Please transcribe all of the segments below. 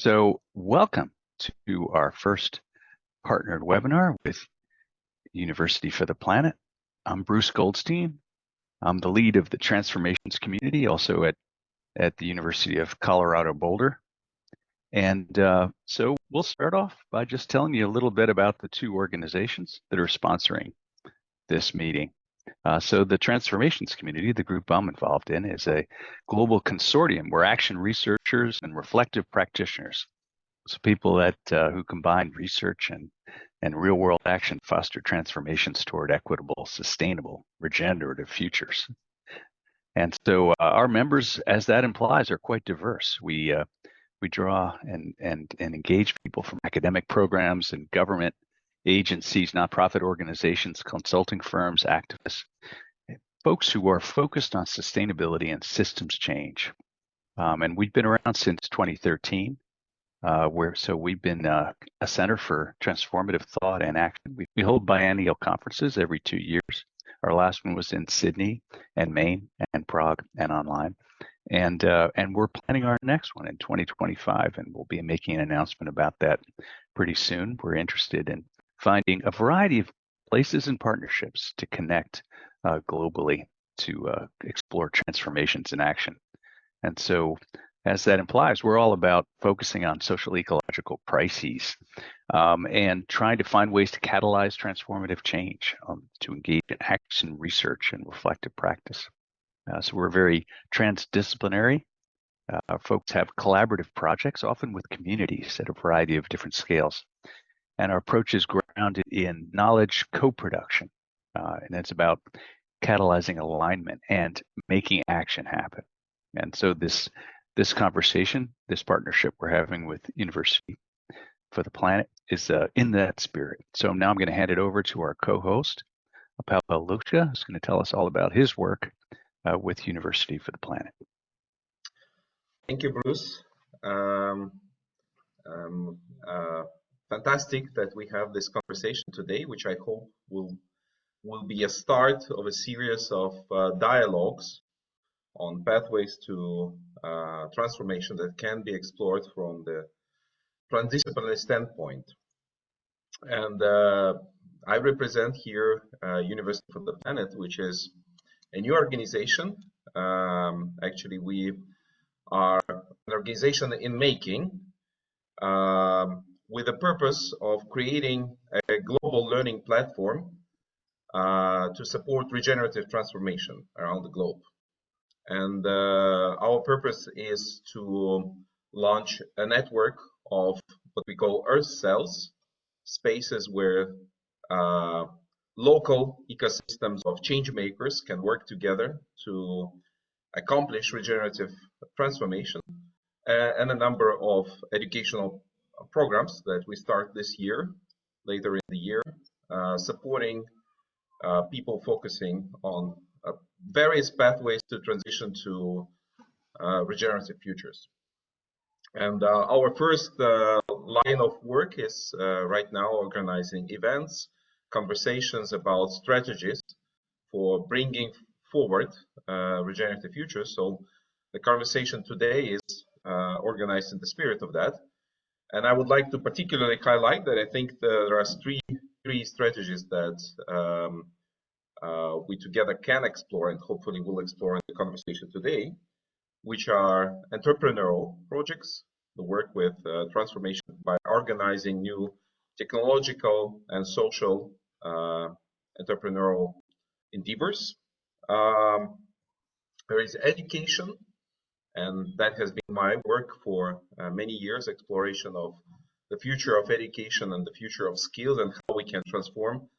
So welcome to our first partnered webinar with University for the Planet. I'm Bruce Goldstein. I'm the lead of the transformations community, also at the University of Colorado Boulder. And so we'll start off by just telling you a little bit about the two organizations that are sponsoring this meeting. So the transformations community, the group I'm involved in, is a global consortium where action researchers and reflective practitioners, so people that who combine research and real-world action, foster transformations toward equitable, sustainable, regenerative futures. And so our members, as that implies, are quite diverse. We draw and engage people from academic programs and government agencies, nonprofit organizations, consulting firms, activists, folks who are focused on sustainability and systems change. And we've been around since 2013. So we've been a center for transformative thought and action. We hold biennial conferences every 2 years. Our last one was in Sydney and Maine and Prague and online. And we're planning our next one in 2025, and we'll be making an announcement about that pretty soon. We're interested in finding a variety of places and partnerships to connect globally to explore transformations in action. And so, as that implies, we're all about focusing on social ecological crises and trying to find ways to catalyze transformative change, to engage in action research and reflective practice. So we're very transdisciplinary. Folks have collaborative projects, often with communities at a variety of different scales. And our approach is grounded in knowledge co-production. And it's about catalyzing alignment and making action happen. And so this conversation, this partnership we're having with University for the Planet is in that spirit. So now I'm going to hand it over to our co-host, Pavel Lucha, who's going to tell us all about his work with University for the Planet. Thank you, Bruce. Fantastic that we have this conversation today, which I hope will be a start of a series of dialogues on pathways to transformation that can be explored from the transdisciplinary standpoint. And I represent here University for the Planet, which is a new organization. Actually, we are an organization in making with the purpose of creating a global learning platform to support regenerative transformation around the globe. And our purpose is to launch a network of what we call Earth cells, spaces where local ecosystems of change makers can work together to accomplish regenerative transformation, and a number of educational programs that we start this year, later in the year, supporting people focusing on various pathways to transition to regenerative futures. And our first line of work is right now organizing events, conversations about strategies for bringing forward regenerative futures. So the conversation today is organized in the spirit of that. And I would like to particularly highlight that I think there are three strategies that we together can explore, and hopefully will explore in the conversation today, which are entrepreneurial projects, the work with transformation by organizing new technological and social entrepreneurial endeavors. There is education, and that has been my work for many years, exploration of the future of education and the future of skills and how we can transform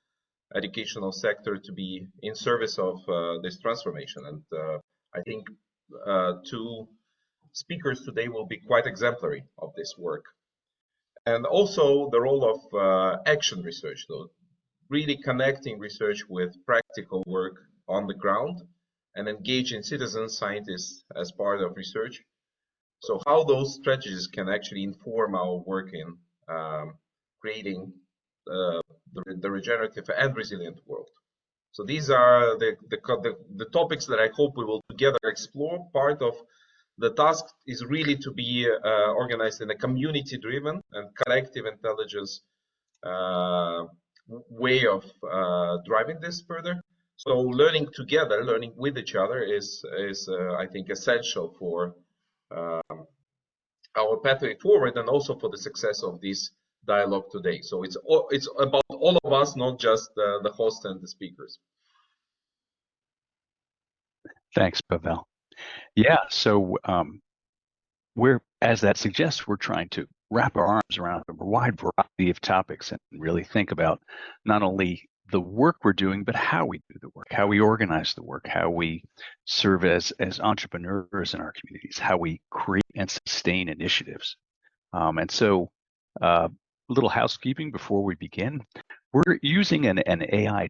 educational sector to be in service of this transformation. And I think two speakers today will be quite exemplary of this work. And also the role of action research, so really connecting research with practical work on the ground and engaging citizen scientists as part of research. So how those strategies can actually inform our work in creating the regenerative and resilient world. So these are the topics that I hope we will together explore, part of The task is really to be organized in a community-driven and collective intelligence way of driving this further. So learning together, learning with each other is I think, essential for our pathway forward, and also for the success of this dialogue today. So it's about all of us, not just the host and the speakers. Thanks, Pavel. Yeah, so we're, as that suggests, we're trying to wrap our arms around a wide variety of topics and really think about not only the work we're doing, but how we do the work, how we organize the work, how we serve as entrepreneurs in our communities, how we create and sustain initiatives. And so a little housekeeping before we begin. We're using an AI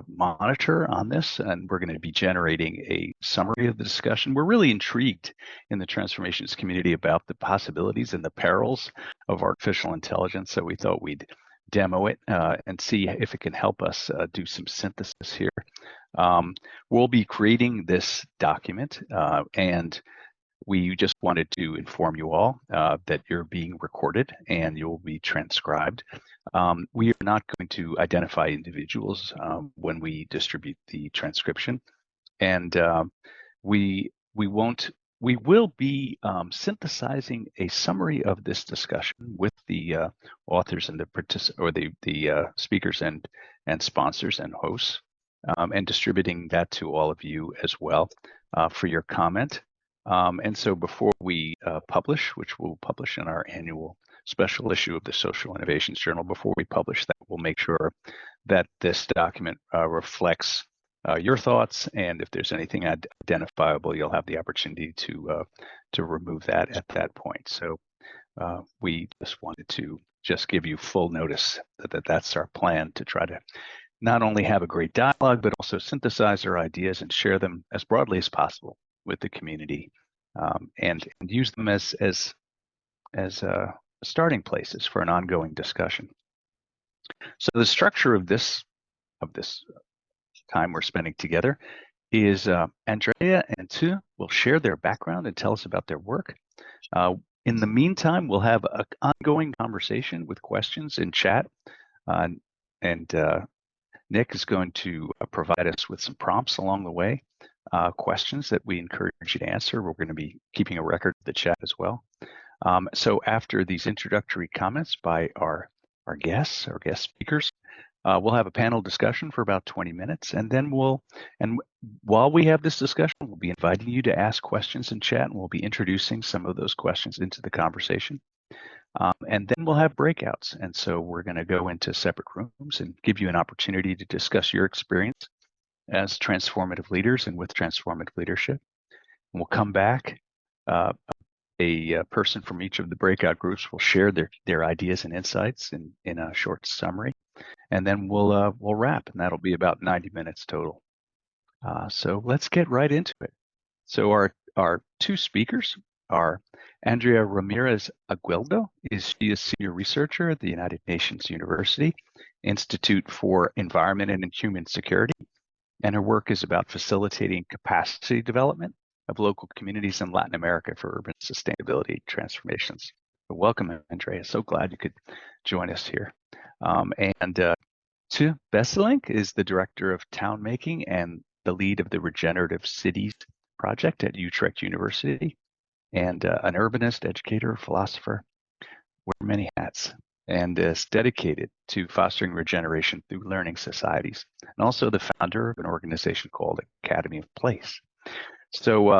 monitor on this, and we're going to be generating a summary of the discussion. We're really intrigued in the transformations community about the possibilities and the perils of artificial intelligence, so we thought we'd demo it and see if it can help us do some synthesis here. We'll be creating this document, and we just wanted to inform you all that you're being recorded and you'll be transcribed. We are not going to identify individuals when we distribute the transcription, and we will be synthesizing a summary of this discussion with the authors and the speakers and sponsors and hosts, and distributing that to all of you as well for your comment. And so before we publish, which we'll publish in our annual special issue of the Social Innovations Journal, before we publish that, we'll make sure that this document reflects your thoughts, and if there's anything identifiable, you'll have the opportunity to remove that at that point. So we just wanted to just give you full notice that that's our plan, to try to not only have a great dialogue, but also synthesize our ideas and share them as broadly as possible with the community, and use them as starting places for an ongoing discussion. So the structure of this time we're spending together is Andrea and Tu will share their background and tell us about their work. In the meantime, we'll have an ongoing conversation with questions in chat, and Nick is going to provide us with some prompts along the way, questions that we encourage you to answer. We're going to be keeping a record of the chat as well. So after these introductory comments by our guest speakers, we'll have a panel discussion for about 20 minutes, and then while we have this discussion, we'll be inviting you to ask questions in chat, and we'll be introducing some of those questions into the conversation. And then we'll have breakouts. And so we're going to go into separate rooms and give you an opportunity to discuss your experience as transformative leaders and with transformative leadership. And we'll come back. A person from each of the breakout groups will share their ideas and insights in a short summary. And then we'll wrap, and that'll be about 90 minutes total. So let's get right into it. So our two speakers are Andrea Ramirez Aguildo. She is senior researcher at the United Nations University Institute for Environment and Human Security, and her work is about facilitating capacity development of local communities in Latin America for urban sustainability transformations. So welcome, Andrea. So glad you could join us here. Tu Besselink is the director of town making and the lead of the Regenerative Cities project at Utrecht University, and an urbanist, educator, philosopher, wear many hats, and is dedicated to fostering regeneration through learning societies, and also the founder of an organization called Academy of Place. So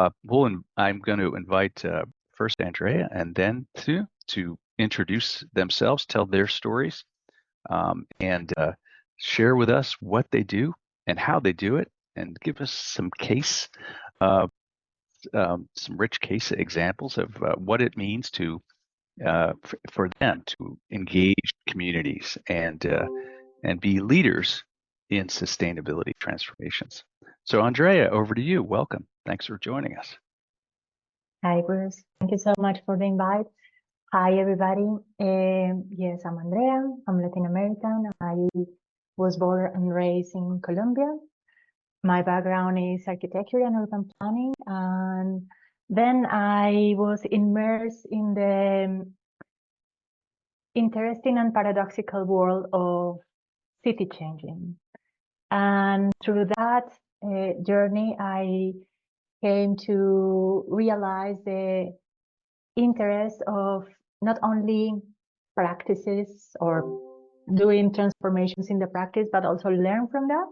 I'm going to invite first Andrea and then Tu to introduce themselves, tell their stories, and share with us what they do and how they do it, and give us some rich case examples of what it means to for them to engage communities and be leaders in sustainability transformations. So Andrea, over to you. Welcome. Thanks for joining us. Hi, Bruce. Thank you so much for the invite. Hi, everybody. Yes, I'm Andrea. I'm Latin American. I was born and raised in Colombia. My background is architecture and urban planning, and Then I was immersed in the interesting and paradoxical world of city changing. And through that journey, I came to realize the interest of not only practices or doing transformations in the practice, but also learn from that.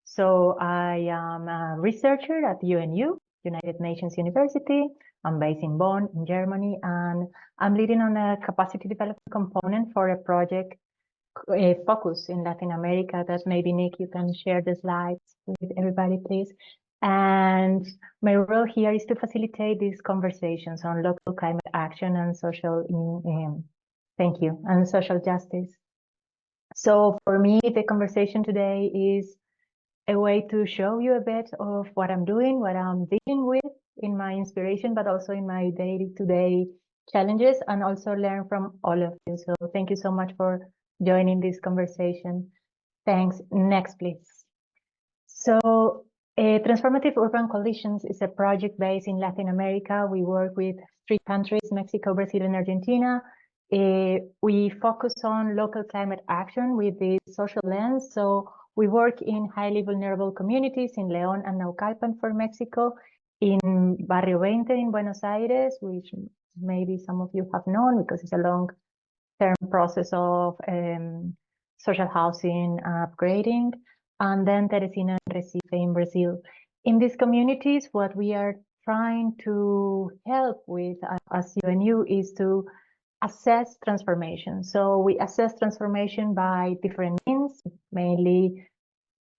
So I am a researcher at UNU, United Nations University. I'm based in Bonn, in Germany, and I'm leading on a capacity development component for a project focus in Latin America that maybe Nick, you can share the slides with everybody, please. And my role here is to facilitate these conversations on local climate action and social, thank you, and social justice. So for me, the conversation today is a way to show you a bit of what I'm doing, what I'm dealing with in my inspiration, but also in my day-to-day challenges, and also learn from all of you. So thank you so much for joining this conversation. Thanks. Next, please. So Transformative Urban Coalitions is a project based in Latin America. We work with 3 countries, Mexico, Brazil, and Argentina. We focus on local climate action with the social lens. So we work in highly vulnerable communities in León and Naucalpan for Mexico, in Barrio 20 in Buenos Aires, which maybe some of you have known because it's a long-term process of social housing upgrading, and then Teresina and Recife in Brazil. In these communities, what we are trying to help with as UNU is to assess transformation. So we assess transformation by different means, mainly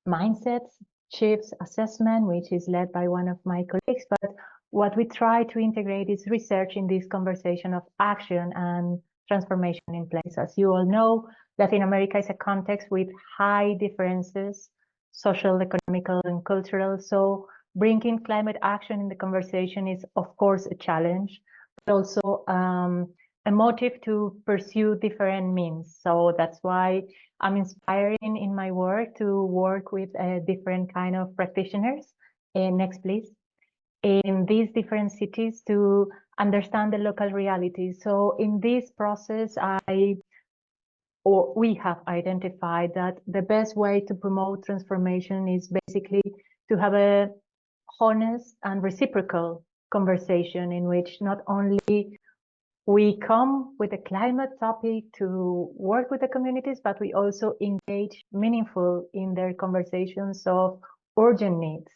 mindsets, shifts, assessment, which is led by one of my colleagues. But what we try to integrate is research in this conversation of action and transformation in place. As you all know, Latin America is a context with high differences, social, economical, and cultural. So bringing climate action in the conversation is, of course, a challenge, but also a motive to pursue different means. So that's why I'm inspiring in my work to work with different kind of practitioners. Next, please. In these different cities to understand the local reality. So in this process, we have identified that the best way to promote transformation is basically to have a honest and reciprocal conversation in which not only we come with a climate topic to work with the communities, but we also engage meaningful in their conversations of urgent needs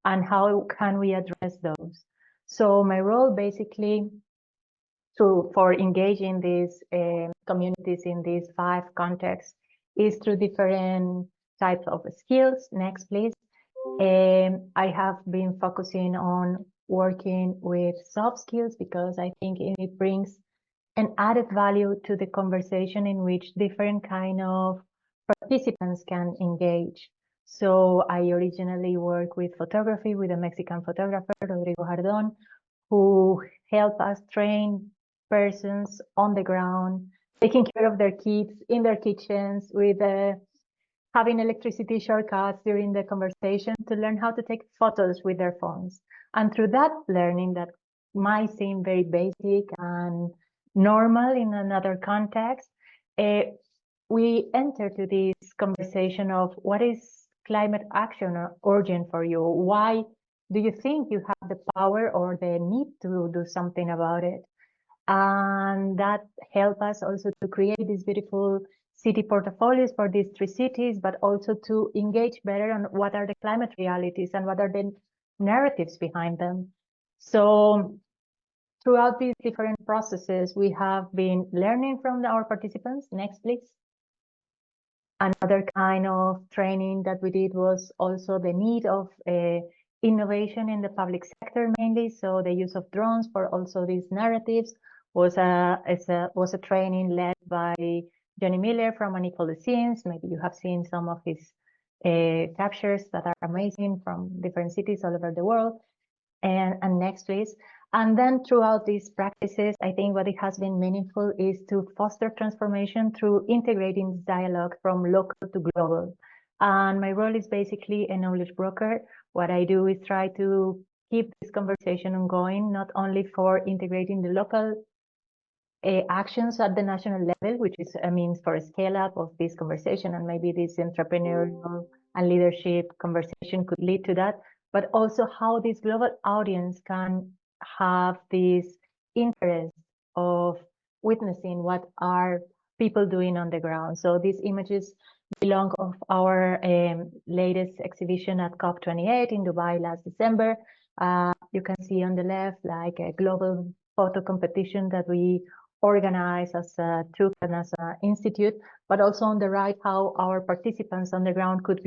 and how can we address those. So my role basically for engaging these communities in these 5 contexts is through different types of skills. Next, please. I have been focusing on working with soft skills because I think it brings an added value to the conversation in which different kind of participants can engage. So I originally worked with photography with a Mexican photographer, Rodrigo Jardón, who helped us train persons on the ground, taking care of their kids in their kitchens with having electricity shortcuts during the conversation to learn how to take photos with their phones. And through that learning that might seem very basic and normal in another context, we enter to this conversation of what is climate action urgent for you? Why do you think you have the power or the need to do something about it? And that helped us also to create these beautiful city portfolios for these 3 cities, but also to engage better on what are the climate realities and what are the narratives behind them. So throughout these different processes, we have been learning from our participants. Next, please. Another kind of training that we did was also the need of innovation in the public sector mainly. So the use of drones for also these narratives was a training led by Johnny Miller from Unequal Scenes. Maybe you have seen some of his captures that are amazing from different cities all over the world. And next, please. And then throughout these practices, I think what it has been meaningful is to foster transformation through integrating dialogue from local to global. And my role is basically a knowledge broker. What I do is try to keep this conversation ongoing, not only for integrating the local actions at the national level, which is a means for a scale up of this conversation, and maybe this entrepreneurial and leadership conversation could lead to that, but also how this global audience can have this interest of witnessing what are people doing on the ground. So these images belong of our latest exhibition at COP28 in Dubai last December. You can see on the left like a global photo competition that we organize as a TUC and as an institute, but also on the right how our participants on the ground could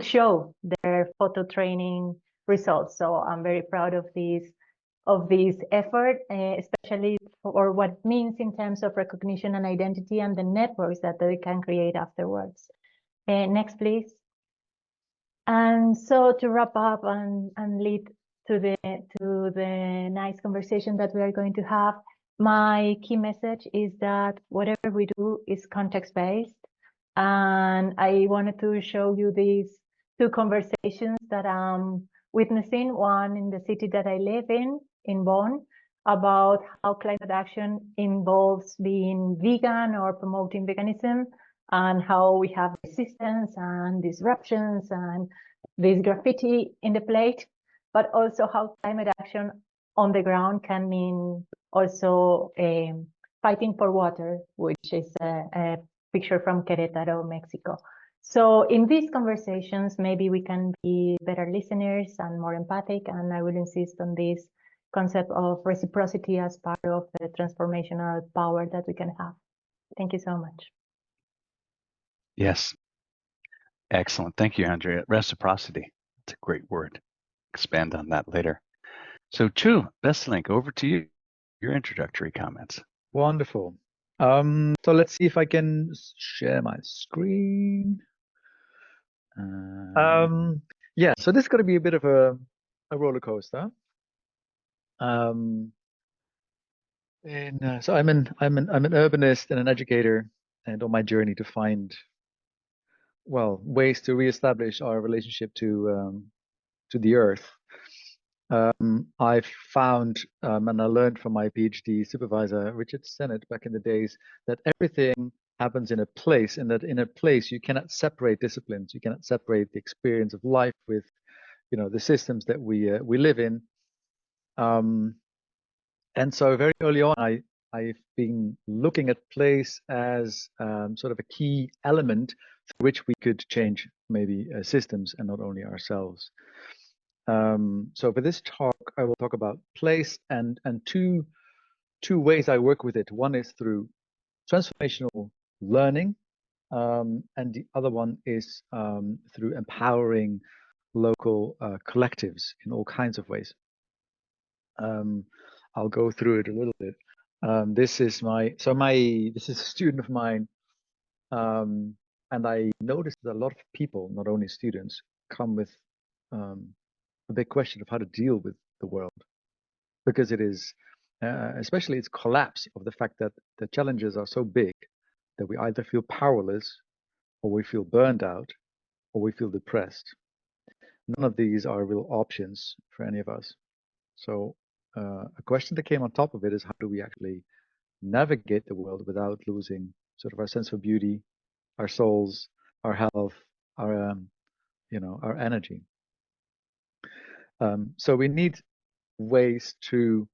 show their photo training results. So I'm very proud of this effort, especially for what it means in terms of recognition and identity and the networks that they can create afterwards. Next, please. And so to wrap up and lead to the nice conversation that we are going to have, my key message is that whatever we do is context-based. And I wanted to show you these two conversations that I'm witnessing, one in the city that I live in Bonn, about how climate action involves being vegan or promoting veganism, and how we have resistance and disruptions and this graffiti in the plate, but also how climate action on the ground can mean also fighting for water, which is a picture from Querétaro, Mexico. So in these conversations, maybe we can be better listeners and more empathic, and I will insist on this concept of reciprocity as part of the transformational power that we can have. Thank you so much. Yes. Excellent. Thank you, Andrea. Reciprocity. It's a great word. Expand on that later. So, Chu, Bestlink, over to you. Your introductory comments. Wonderful. So let's see if I can share my screen. Yeah, so this is going to be a bit of a roller coaster. So I'm an urbanist and an educator, and on my journey to find, well, ways to reestablish our relationship to the earth. I found, and I learned from my PhD supervisor, Richard Sennett, back in the days, that everything happens in a place, and that in a place you cannot separate disciplines. You cannot separate the experience of life with, the systems that we live in. And so very early on, I've been looking at place as sort of a key element through which we could change maybe systems and not only ourselves. So for this talk, I will talk about place and two ways I work with it. One is through transformational learning, and the other one is through empowering local collectives in all kinds of ways. I'll go through it a little bit. This is a student of mine, and I noticed that a lot of people, not only students, come with a big question of how to deal with the world, because it is, especially its collapse of the fact that the challenges are so big that we either feel powerless, or we feel burned out, or we feel depressed. None of these are real options for any of us. So a question that came on top of it is, how do we actually navigate the world without losing sort of our sense of beauty, our souls, our health, our our energy? So we need ways to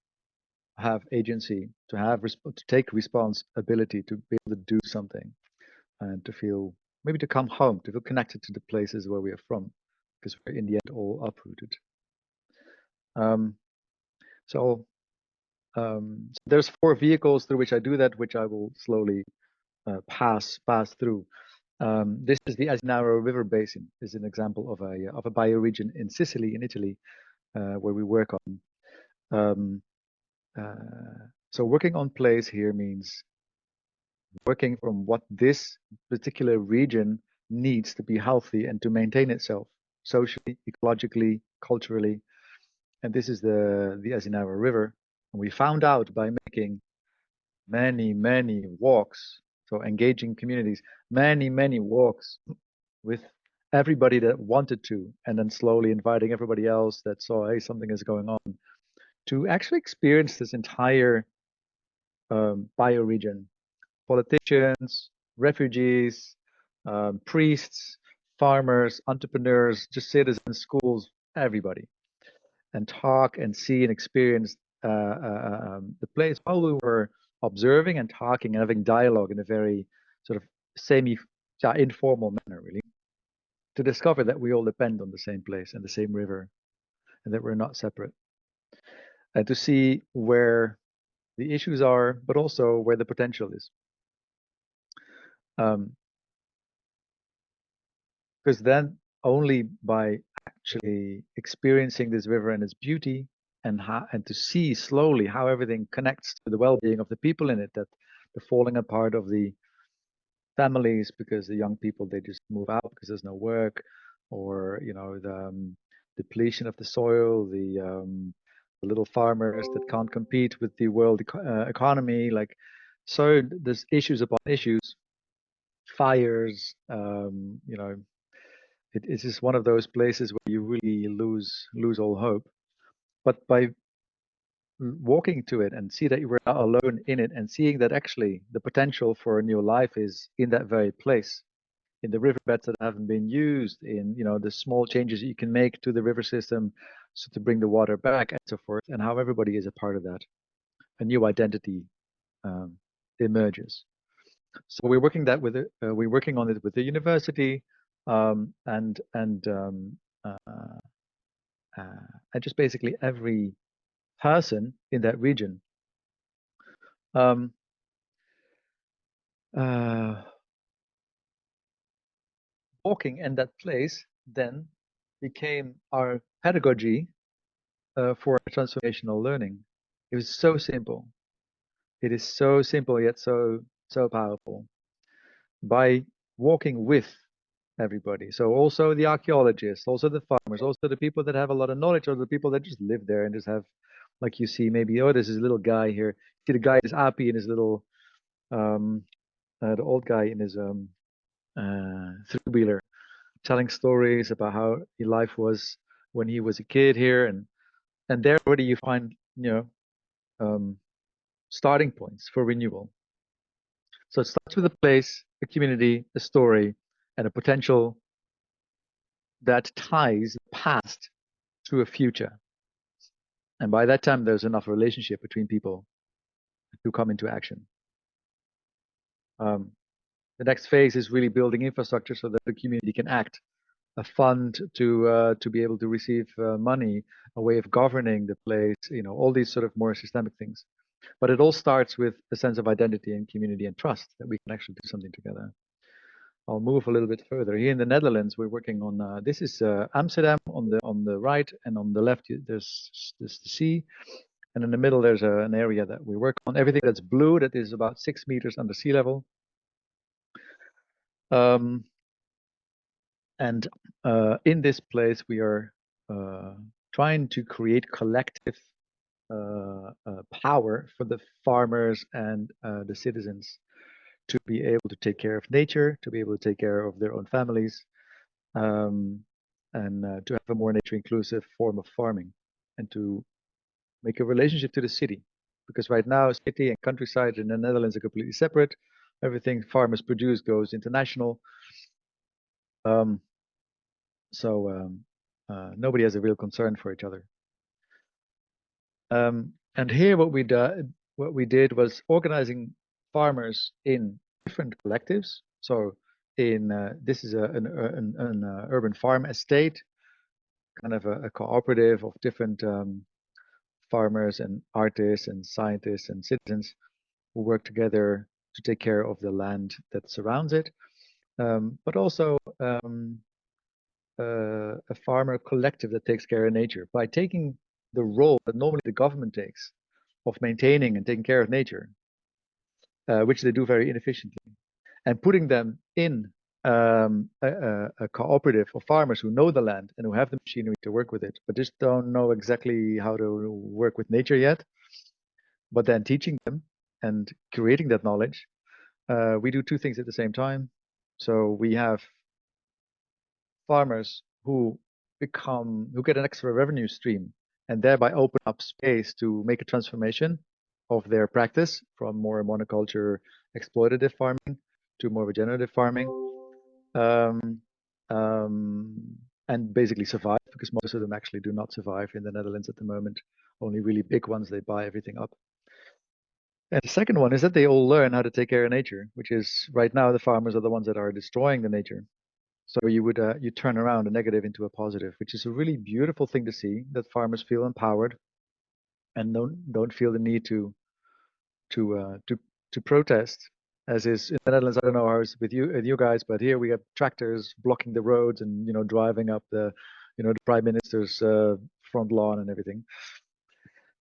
have agency, to take responsibility, to be able to do something, and to feel, maybe to come home, to feel connected to the places where we are from, because we're in the end all uprooted. So there's 4 vehicles through which I do that, which I will slowly pass through. This is the Asinaro River Basin. Is an example of a bioregion in Sicily, in Italy, where we work on. So working on place here means working from what this particular region needs to be healthy and to maintain itself socially, ecologically, culturally. And this is the Asinaro River. And we found out by making many walks, so engaging communities, many walks with everybody that wanted to, and then slowly inviting everybody else that saw, hey, something is going on, to actually experience this entire bioregion. Politicians, refugees, priests, farmers, entrepreneurs, just citizens, schools, everybody, and talk and see and experience the place while we were observing and talking and having dialogue in a very sort of informal manner, really, to discover that we all depend on the same place and the same river, and that we're not separate, and to see where the issues are, but also where the potential is. Because then only by actually experiencing this river and its beauty, and to see slowly how everything connects to the well-being of the people in it, that the falling apart of the families because the young people, they just move out because there's no work, or the depletion of the soil, the little farmers that can't compete with the world economy, like, so there's issues upon issues, fires, it's just one of those places where you really lose all hope. But by walking to it and see that you were not alone in it, and seeing that actually the potential for a new life is in that very place, in the riverbeds that haven't been used, in the small changes that you can make to the river system so to bring the water back and so forth, and how everybody is a part of that, a new identity emerges. So we're working on it with the university, and just basically every person in that region. Walking in that place then became our pedagogy for transformational learning. It was so simple. It is so simple yet so powerful. By walking with everybody, so also the archaeologists, also the farmers, also the people that have a lot of knowledge, or the people that just live there and just have, like you see, maybe, oh, there's this little guy here. See the guy is happy in his little, the old guy in his three-wheeler, telling stories about how life was when he was a kid here, and there already you find starting points for renewal. So it starts with a place, a community, a story, and a potential that ties the past to a future. And by that time, there's enough relationship between people to come into action. The next phase is really building infrastructure so that the community can act, a fund to be able to receive money, a way of governing the place, all these sort of more systemic things. But it all starts with a sense of identity and community and trust that we can actually do something together. I'll move a little bit further. Here in the Netherlands, we're working on, this is Amsterdam on the right, and on the left there's the sea, and in the middle there's an area that we work on. Everything that's blue, that is about 6 meters under sea level. And in this place, we are trying to create collective power for the farmers and the citizens to be able to take care of nature, to be able to take care of their own families, and to have a more nature-inclusive form of farming, and to make a relationship to the city. Because right now, city and countryside in the Netherlands are completely separate. Everything farmers produce goes international. Nobody has a real concern for each other. And here what we did was organizing farmers in different collectives. So this is an urban farm estate, kind of a cooperative of different farmers and artists and scientists and citizens who work together to take care of the land that surrounds it, but also a farmer collective that takes care of nature by taking the role that normally the government takes of maintaining and taking care of nature, which they do very inefficiently, and putting them in a cooperative of farmers who know the land and who have the machinery to work with it, but just don't know exactly how to work with nature yet. But then teaching them and creating that knowledge, we do two things at the same time. So we have farmers who get an extra revenue stream and thereby open up space to make a transformation of their practice from more monoculture exploitative farming to more regenerative farming, and basically survive, because most of them actually do not survive in the Netherlands at the moment. Only really big ones, they buy everything up. And the second one is that they all learn how to take care of nature, which is right now the farmers are the ones that are destroying the nature. So you turn around a negative into a positive, which is a really beautiful thing to see, that farmers feel empowered and don't feel the need to protest, as is in the Netherlands. I don't know how it's with you guys, but here we have tractors blocking the roads and driving up the Prime Minister's front lawn and everything.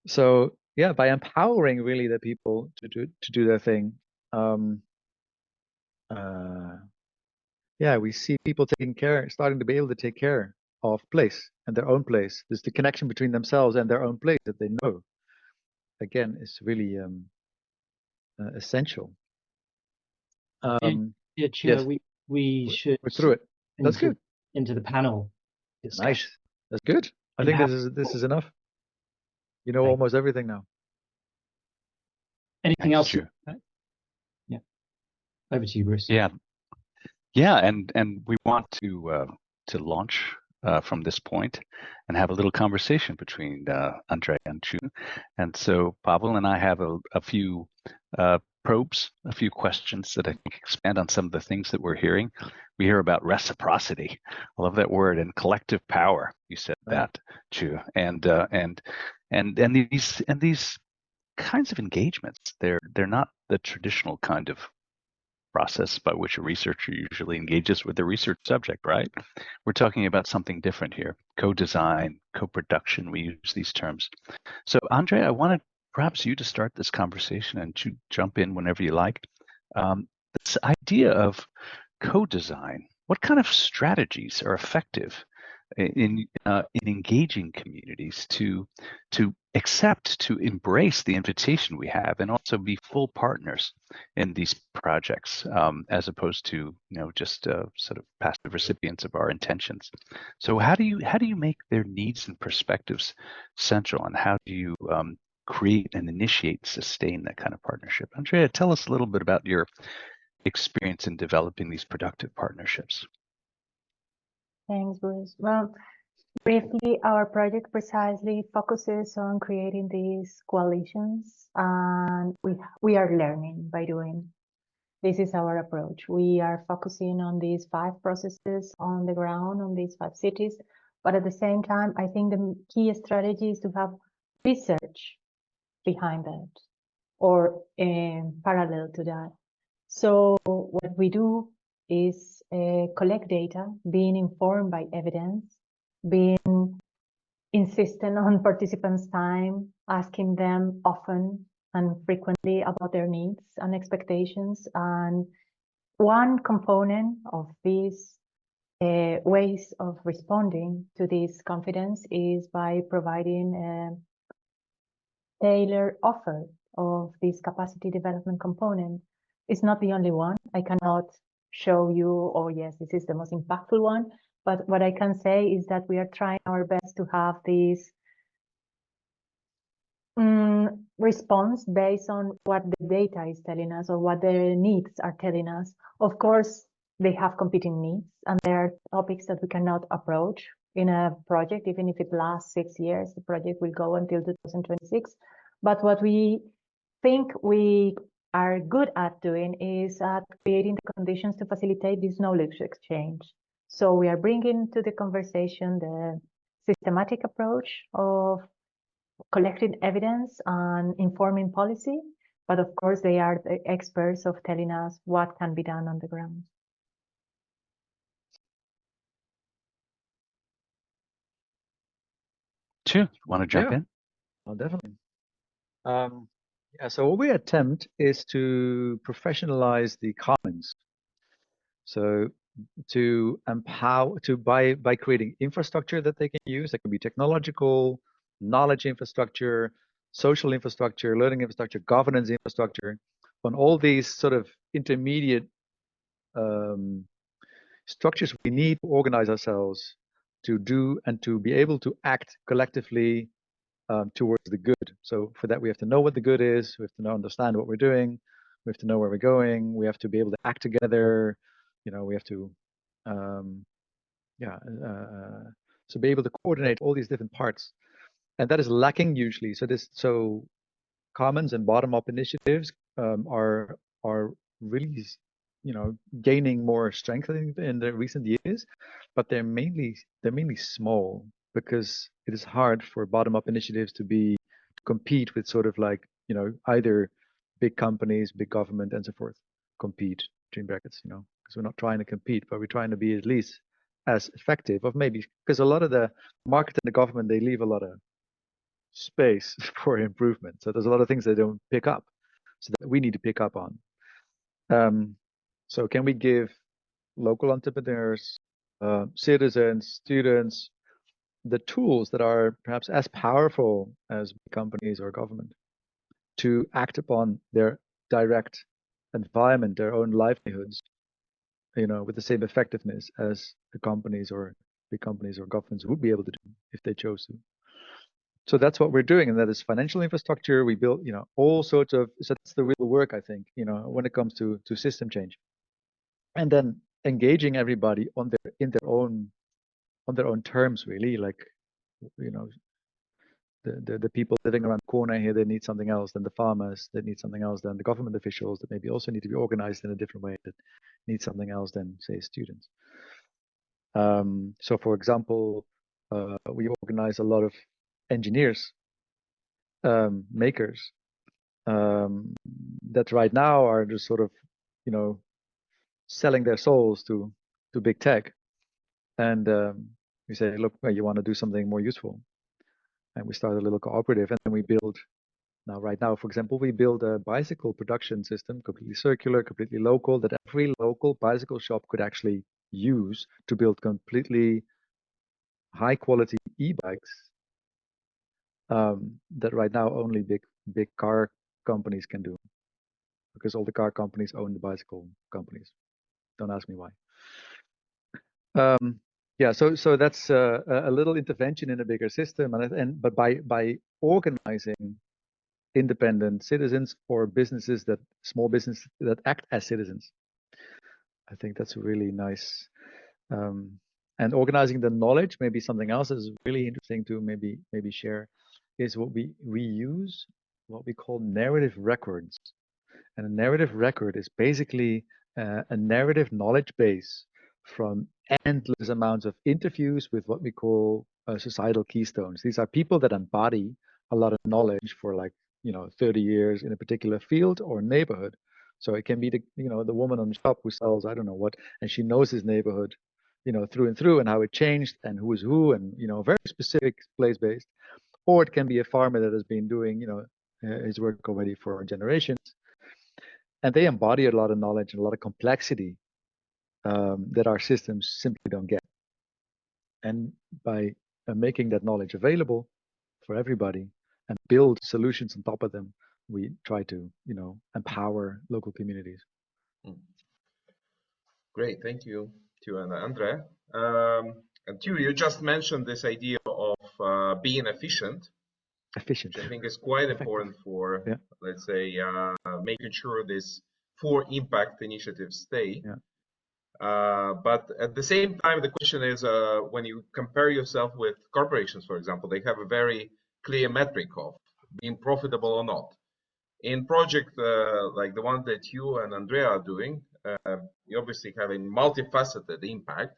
So yeah, by empowering really the people to do their thing, yeah, we see people starting to be able to take care of place and their own place. There's the connection between themselves and their own place that they know. Again, is really essential. Yeah, yes, we should we're through it. That's good. Into the panel discussion. Nice. That's good. I think this is enough. You know almost everything now. Anything else? Yeah. Over to you, Bruce. Yeah, and we want to launch from this point and have a little conversation between Andre and Chu. And so Pavel and I have a few probes, a few questions that I think expand on some of the things that we're hearing. We hear about reciprocity. I love that word, and collective power. You said that, Chu. And these kinds of engagements, they're not the traditional kind of process by which a researcher usually engages with the research subject, right? We're talking about something different here. Co-design, co-production, we use these terms. So Andre, I wanted perhaps you to start this conversation and to jump in whenever you like. This idea of co-design, what kind of strategies are effective in engaging communities to accept, to embrace the invitation we have, and also be full partners in these projects, as opposed to just sort of passive recipients of our intentions. So how do you make their needs and perspectives central, and how do you create and initiate, sustain that kind of partnership? Andrea, tell us a little bit about your experience in developing these productive partnerships. Thanks, Bruce. Well, briefly, our project precisely focuses on creating these coalitions, and we are learning by doing. This is our approach. We are focusing on these 5 processes on the ground, on these 5 cities, but at the same time, I think the key strategy is to have research behind that, or parallel to that. So what we do is collect data, being informed by evidence, being insistent on participants' time, asking them often and frequently about their needs and expectations. And one component of these ways of responding to this confidence is by providing a tailored offer of this capacity development component. It's not the only one. I cannot show you, oh yes, this is the most impactful one. But what I can say is that we are trying our best to have this response based on what the data is telling us or what their needs are telling us. Of course, they have competing needs, and there are topics that we cannot approach in a project. Even if it lasts 6 years, the project will go until 2026. But what we think we are good at doing is at creating the conditions to facilitate this knowledge exchange. So we are bringing to the conversation the systematic approach of collecting evidence and informing policy, but of course they are the experts of telling us what can be done on the ground. Chu, want to jump in? Oh, definitely. Yeah, so what we attempt is to professionalize the commons. So to empower, by creating infrastructure that they can use, that can be technological, knowledge infrastructure, social infrastructure, learning infrastructure, governance infrastructure, on all these sort of intermediate structures we need to organize ourselves to do and to be able to act collectively towards the good. So for that, we have to know what the good is. We have to understand what we're doing. We have to know where we're going. We have to be able to act together. We have to, so be able to coordinate all these different parts, and that is lacking usually. So commons and bottom-up initiatives are really, gaining more strength in the recent years, but they're mainly small because it is hard for bottom-up initiatives to compete with sort of like, either big companies, big government, and so forth. Compete between brackets, because we're not trying to compete, but we're trying to be at least as effective. Of maybe because a lot of the market and the government, they leave a lot of space for improvement. So there's a lot of things they don't pick up, so that we need to pick up on. So can we give local entrepreneurs, citizens, students, the tools that are perhaps as powerful as companies or government to act upon their direct environment, their own livelihoods, with the same effectiveness as the companies or big companies or governments would be able to do if they chose to. So that's what we're doing, and that is financial infrastructure. We build, all sorts of. So that's the real work, I think, when it comes to system change, and then engaging everybody on their own terms, really. Like, the people living around the corner here, they need something else than the farmers. They need something else than the government officials that maybe also need to be organized in a different way. That need something else than, say, students. So, for example, we organize a lot of engineers, makers, that right now are just sort of, selling their souls to big tech, and we say, look, you want to do something more useful, and we start a little cooperative, and then we build. Now, right now, for example, we build a bicycle production system, completely circular, completely local, that every local bicycle shop could actually use to build completely high quality e-bikes, that right now only big car companies can do, because all the car companies own the bicycle companies. Don't ask me why. Yeah, so that's a little intervention in a bigger system, but by organizing independent citizens or small businesses that act as citizens, I think that's really nice. And organizing the knowledge, maybe something else is really interesting to maybe share, is what we use, what we call narrative records. And a narrative record is basically a narrative knowledge base from endless amounts of interviews with what we call societal keystones. These are people that embody a lot of knowledge for 30 years in a particular field or neighborhood. So it can be the woman on the shop who sells, I don't know what, and she knows his neighborhood, through and through, and how it changed and who is who, and very specific place-based. Or it can be a farmer that has been doing his work already for generations, and they embody a lot of knowledge and a lot of complexity that our systems simply don't get. And by making that knowledge available for everybody and build solutions on top of them, we try to, empower local communities. Great, thank you, Theo and Andre. And Theo, you just mentioned this idea of being efficient, which I think is quite important for, let's say, making sure these 4 impact initiatives stay. But at the same time, the question is, when you compare yourself with corporations, for example, they have a very clear metric of being profitable or not. In project like the one that you and Andrea are doing, you obviously have a multifaceted impact.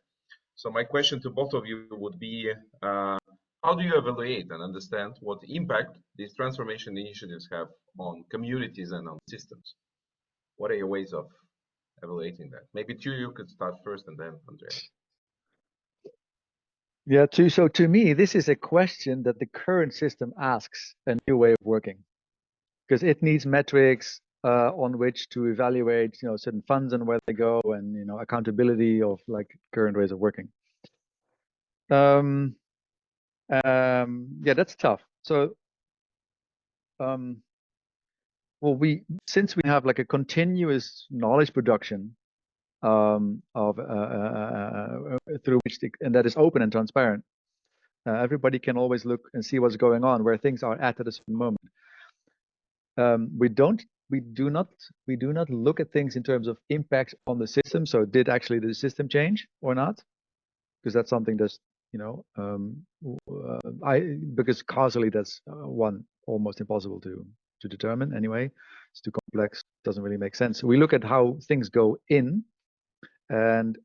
So my question to both of you would be, how do you evaluate and understand what impact these transformation initiatives have on communities and on systems? What are your ways of evaluating that? Maybe you could start first, and then Andrea. Yeah, so to me, this is a question that the current system asks a new way of working, because it needs metrics on which to evaluate, certain funds and where they go, and accountability of current ways of working. Yeah, that's tough. So, well, since we have a continuous knowledge production, through which and that is open and transparent. Everybody can always look and see what's going on, where things are at a certain moment. We do not look at things in terms of impact on the system. So did actually the system change or not? Because that's something that's, because causally that's one almost impossible to determine anyway. It's too complex, doesn't really make sense. We look at how things go in, and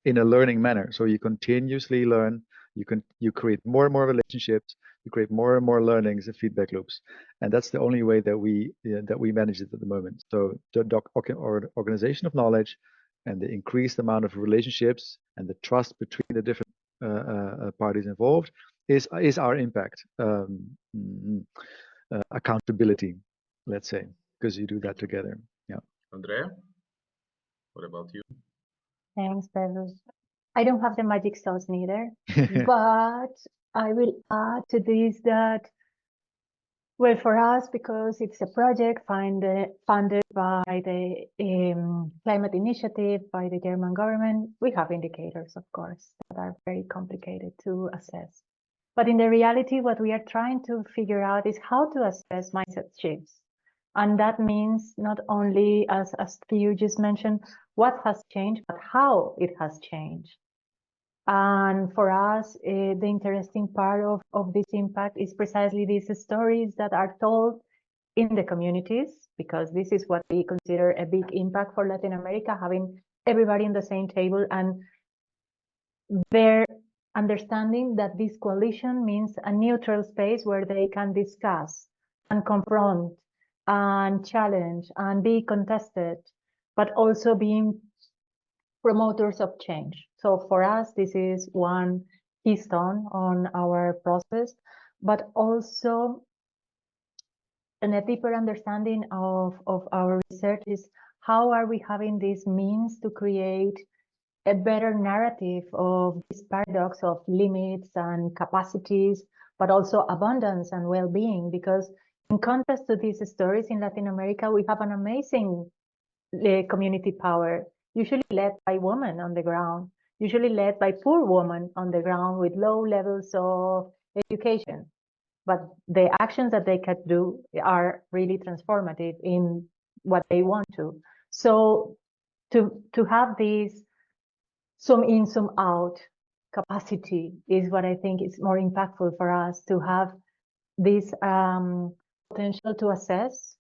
in a learning manner. So you continuously learn, you create more and more relationships, you create more and more learnings and feedback loops, and that's the only way that we manage it at the moment. So the organization of knowledge and the increased amount of relationships and the trust between the different parties involved is our impact. Accountability, let's say, because you do that together. Yeah. Andrea, what about you? Thanks, Pedro. I don't have the magic sauce neither, but I will add to this that, well, for us, because it's a project funded by the Climate Initiative, by the German government, we have indicators, of course, that are very complicated to assess. But in the reality, what we are trying to figure out is how to assess mindset shifts. And that means not only, as Theo just mentioned, what has changed, but how it has changed. And for us, the interesting part of this impact is precisely these stories that are told in the communities, because this is what we consider a big impact for Latin America, having everybody in the same table and their understanding that this coalition means a neutral space where they can discuss and confront and challenge and be contested, but also being promoters of change. So for us, this is one keystone on our process, but also a deeper understanding of our research is how are we having these means to create a better narrative of this paradox of limits and capacities, but also abundance and well-being, because in contrast to these stories in Latin America, we have an amazing community power, usually led by women on the ground, usually led by poor women on the ground with low levels of education. But the actions that they can do are really transformative in what they want to. So to have this zoom in, zoom out capacity is what I think is more impactful for us, to have this potential to assess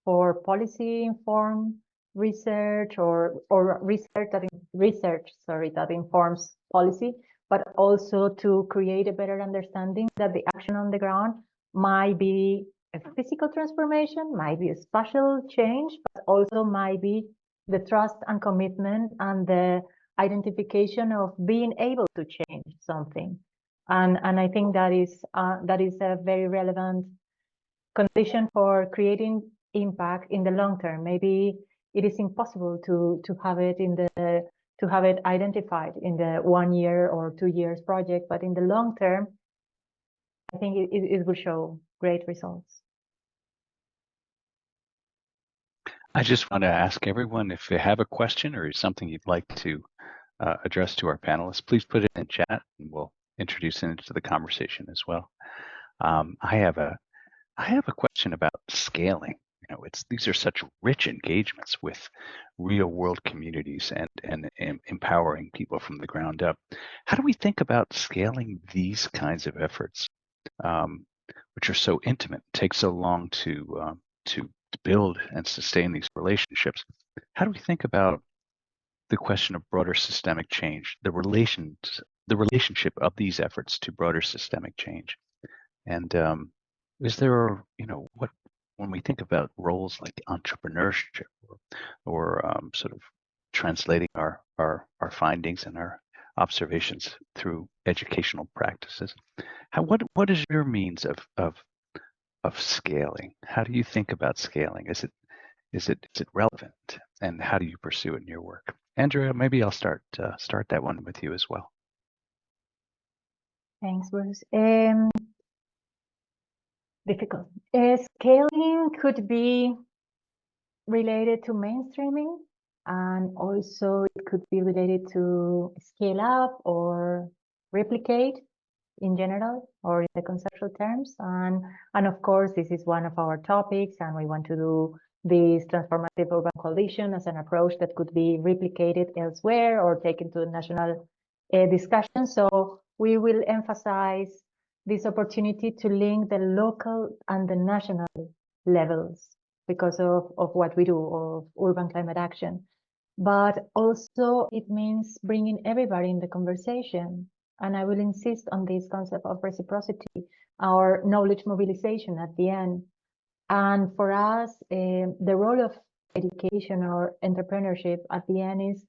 for policy informed research or research that informs policy, but also to create a better understanding that the action on the ground might be a physical transformation, might be a spatial change, but also might be the trust and commitment and the identification of being able to change something. And I think that is a very relevant condition for creating impact in the long term. Maybe it is impossible to have it identified in the 1 year or 2 years project, but in the long term, I think it will show great results. I just want to ask everyone, if they have a question or something you'd like to address to our panelists, please put it in chat and we'll introduce it into the conversation as well. I have a question about scaling. These are such rich engagements with real world communities and empowering people from the ground up. How do we think about scaling these kinds of efforts, which are so intimate, take so long to build and sustain these relationships? How do we think about the question of broader systemic change, the relationship of these efforts to broader systemic change? And is there, when we think about roles like entrepreneurship or sort of translating our findings and our observations through educational practices, what is your means of scaling? How do you think about scaling? Is it relevant, and how do you pursue it in your work? Andrea, maybe I'll start that one with you as well. Thanks, Bruce. Difficult. Scaling could be related to mainstreaming, and also it could be related to scale up or replicate in general or in the conceptual terms. And of course, this is one of our topics, and we want to do this transformative urban coalition as an approach that could be replicated elsewhere or taken to national discussion. So we will emphasize this opportunity to link the local and the national levels because of what we do, of urban climate action. But also it means bringing everybody in the conversation. And I will insist on this concept of reciprocity, our knowledge mobilization at the end. And for us, the role of education or entrepreneurship at the end is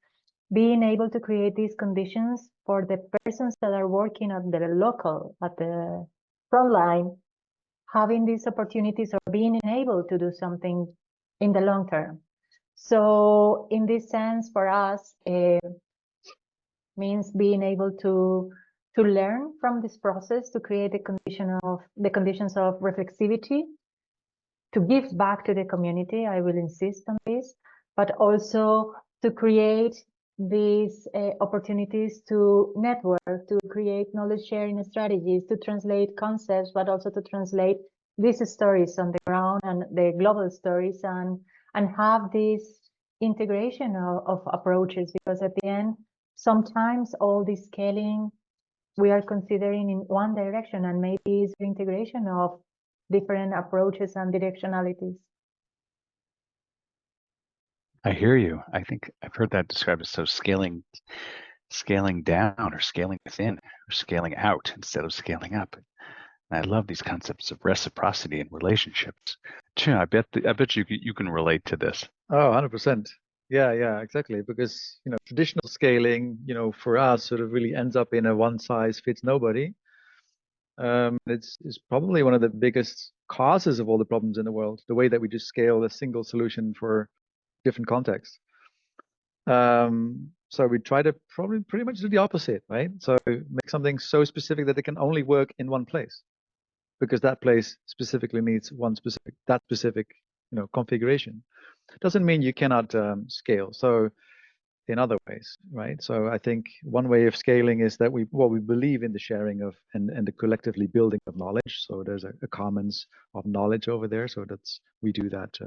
being able to create these conditions for the persons that are working at the local, at the front line, having these opportunities or being enabled to do something in the long term. So in this sense, for us, means being able to learn from this process, to create the conditions of reflexivity, to give back to the community. I will insist on this, but also to create these opportunities to network, to create knowledge sharing strategies, to translate concepts, but also to translate these stories on the ground and the global stories, and have this integration of approaches, because at the end, sometimes all this scaling we are considering in one direction, and maybe it's the integration of different approaches and directionalities. I hear you. I think I've heard that described as so scaling down or scaling within or scaling out instead of scaling up. And I love these concepts of reciprocity and relationships. Sure, I bet you can relate to this. Oh, 100%. Yeah, exactly. Because, traditional scaling, for us sort of really ends up in a one size fits nobody. It's probably one of the biggest causes of all the problems in the world, the way that we just scale a single solution for different contexts. So we try to probably pretty much do the opposite, right? So make something so specific that it can only work in one place, because that place specifically needs that specific configuration. Doesn't mean you cannot scale. So in other ways, right? So I think one way of scaling is that we believe in the sharing of and the collectively building of knowledge. So there's a commons of knowledge over there. So we do that.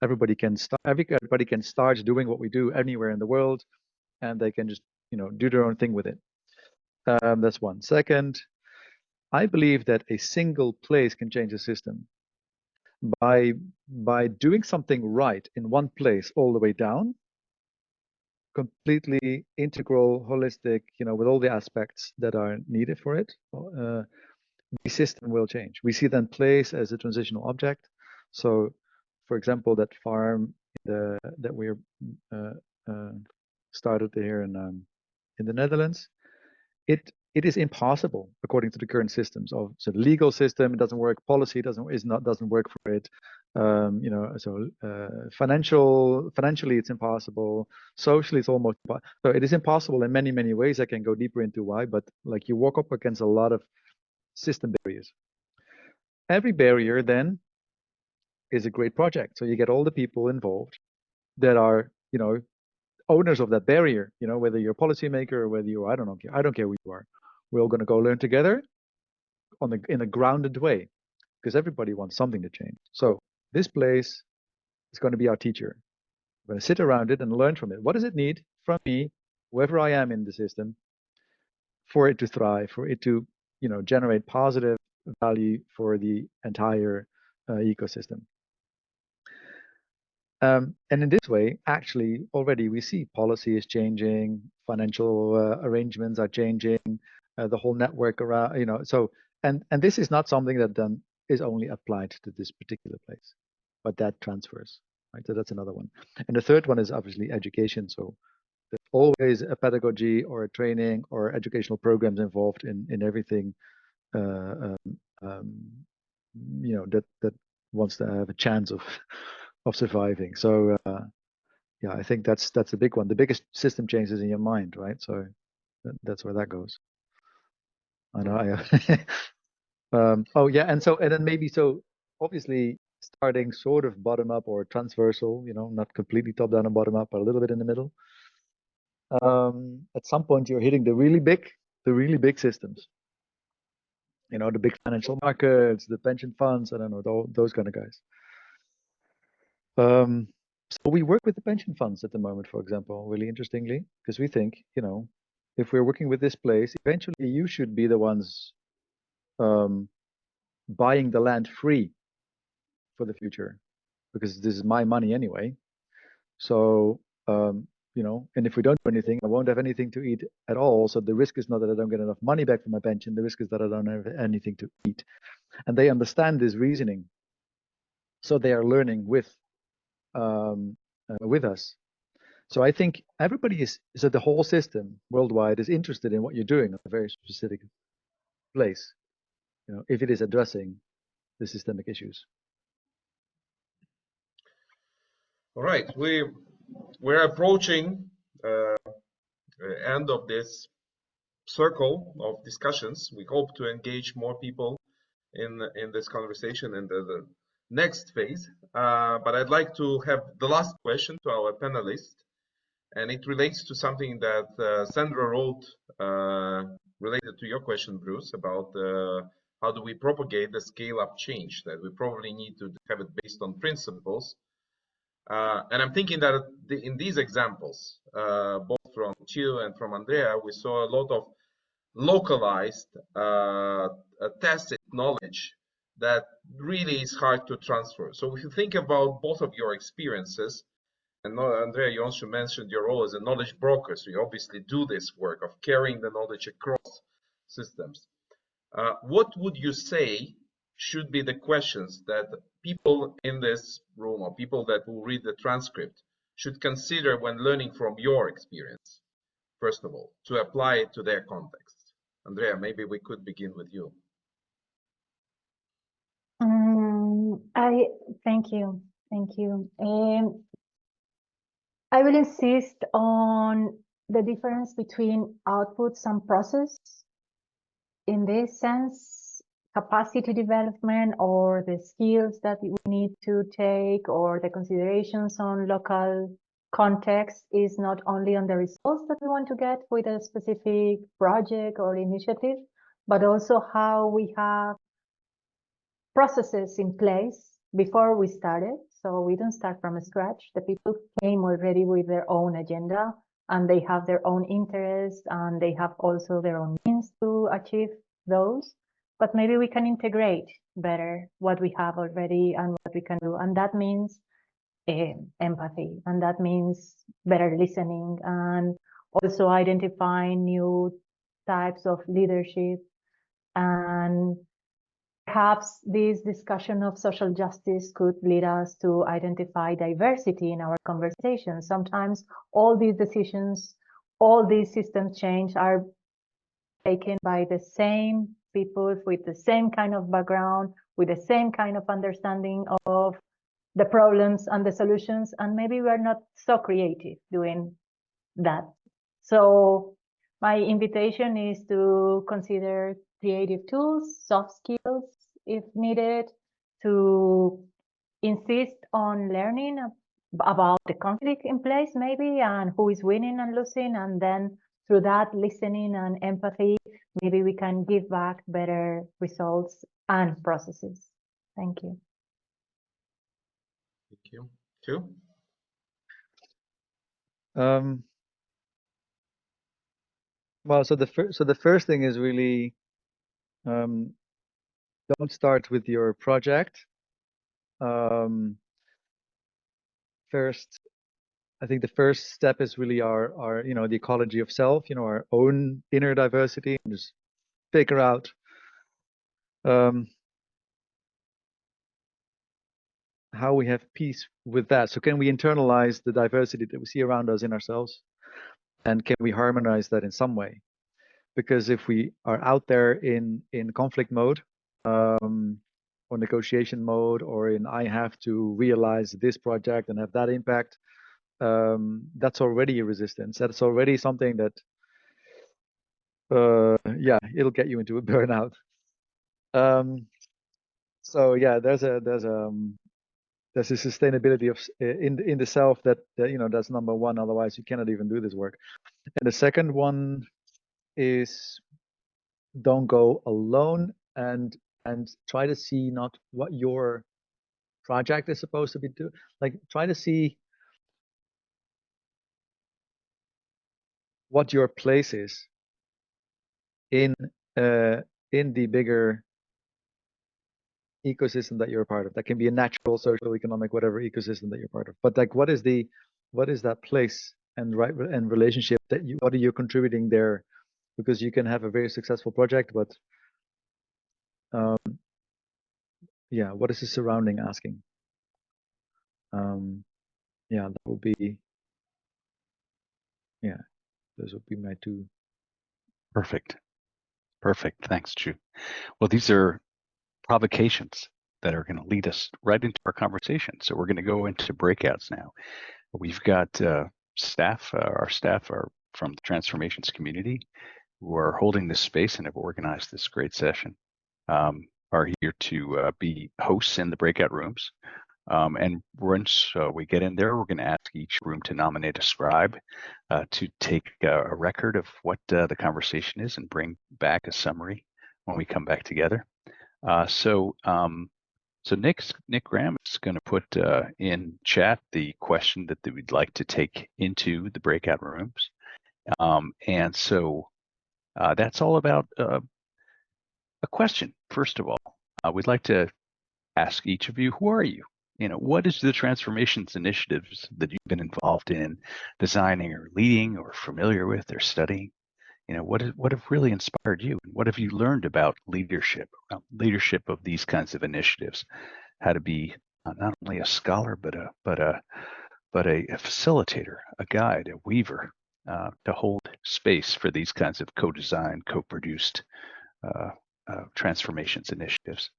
Everybody can start doing what we do anywhere in the world, and they can just do their own thing with it. That's one. Second, I believe that a single place can change the system by doing something right in one place all the way down, completely integral, holistic, with all the aspects that are needed for it. The system will change. We see then place as a transitional object. So, for example, that farm that we're started here in the Netherlands, it is impossible according to the current systems. So the legal system, it doesn't work. Policy doesn't work for it. Financially it's impossible. Socially it's almost so it is impossible in many ways. I can go deeper into why, but like you walk up against a lot of system barriers. Every barrier then is a great project. So you get all the people involved that are owners of that barrier, whether you're a policymaker or whether you are, I don't care who you are. We're all going to go learn together in a grounded way, because everybody wants something to change. So this place is going to be our teacher. We're going to sit around it and learn from it. What does it need from me, whoever I am in the system, for it to thrive, for it to generate positive value for the entire ecosystem? And in this way, actually, already we see policy is changing, financial arrangements are changing, the whole network around, so, and this is not something that then is only applied to this particular place, but that transfers, right? So that's another one. And the third one is obviously education. So there's always a pedagogy or a training or educational programs involved in everything, that wants to have a chance of surviving. So yeah, I think that's a big one. The biggest system change is in your mind, right? So that's where that goes. I know. Oh yeah, and then maybe so obviously starting sort of bottom up or transversal, you know, not completely top down and bottom up, but a little bit in the middle. At some point, you're hitting the really big systems. You know, the big financial markets, the pension funds, I don't know, those kind of guys. So we work with the pension funds at the moment, for example, really interestingly, because we think, you know, if we're working with this place, eventually you should be the ones buying the land free for the future, because this is my money anyway. So, you know, and if we don't do anything, I won't have anything to eat at all. So the risk is not that I don't get enough money back from my pension. The risk is that I don't have anything to eat. And they understand this reasoning. So they are learning with us. So I think everybody so the whole system worldwide is interested in what you're doing in a very specific place, you know, if it is addressing the systemic issues. All right, we're approaching the end of this circle of discussions. We hope to engage more people in this conversation in the next phase. But I'd like to have the last question to our panelists, and it relates to something that Sandra wrote related to your question, Bruce, about how do we propagate the scale-up change, that we probably need to have it based on principles. And I'm thinking that in these examples, both from Chiu and from Andrea, we saw a lot of localized, tested knowledge that really is hard to transfer. So if you think about both of your experiences, and Andrea, you also mentioned your role as a knowledge broker, so you obviously do this work of carrying the knowledge across systems. What would you say should be the questions that people in this room or people that will read the transcript should consider when learning from your experience, first of all, to apply it to their context? Andrea, maybe we could begin with you. Thank you. Thank you. I will insist on the difference between outputs and process. In this sense, capacity development or the skills that we need to take or the considerations on local context is not only on the results that we want to get with a specific project or initiative, but also how we have processes in place before we started. So we don't start from scratch. The people came already with their own agenda, and they have their own interests, and they have also their own means to achieve those. But maybe we can integrate better what we have already and what we can do. And that means empathy, and that means better listening, and also identifying new types of leadership. And perhaps this discussion of social justice could lead us to identify diversity in our conversation. Sometimes all these decisions, all these systems change are taken by the same people with the same kind of background, with the same kind of understanding of the problems and the solutions, and maybe we're not so creative doing that. So my invitation is to consider creative tools, soft skills, if needed, to insist on learning about the conflict in place, maybe, and who is winning and losing, and then through that listening and empathy, maybe we can give back better results and processes. Thank you. Thank you. Chiu? Well, so the first thing is really don't start with your project. First, I think the first step is really our you know, the ecology of self, you know, our own inner diversity, and just figure out how we have peace with that. So can we internalize the diversity that we see around us in ourselves, and can we harmonize that in some way? Because if we are out there in conflict mode, or negotiation mode, or in I have to realize this project and have that impact, that's already a resistance. That's already something that yeah, it'll get you into a burnout. So yeah, there's a there's a sustainability of in the self that you know, that's number one. Otherwise, you cannot even do this work. And the second one is don't go alone, and try to see not what your project is supposed to be doing. Like, try to see what your place is in the bigger ecosystem that you're a part of. That can be a natural, social, economic, whatever ecosystem that you're part of. But like, what is that place and relationship that what are you contributing there? Because you can have a very successful project, but yeah, what is the surrounding asking? Yeah, that would be, yeah, those would be my two. Perfect. Thanks, Chu. Well, these are provocations that are going to lead us right into our conversation. So we're going to go into breakouts now. We've got staff. Our staff are from the transformations community who are holding this space and have organized this great session. Are here to be hosts in the breakout rooms. And once we get in there, we're going to ask each room to nominate a scribe to take a record of what the conversation is and bring back a summary when we come back together. So Nick Graham is going to put in chat the question that we'd like to take into the breakout rooms. And so that's all about a question. First of all, we'd like to ask each of you, who are you? You know, what is the transformations initiatives that you've been involved in designing or leading or familiar with or studying? You know, what have really inspired you? And what have you learned about leadership of these kinds of initiatives? How to be not only a scholar, but a facilitator, a guide, a weaver, to hold space for these kinds of co-designed, co-produced transformations initiatives.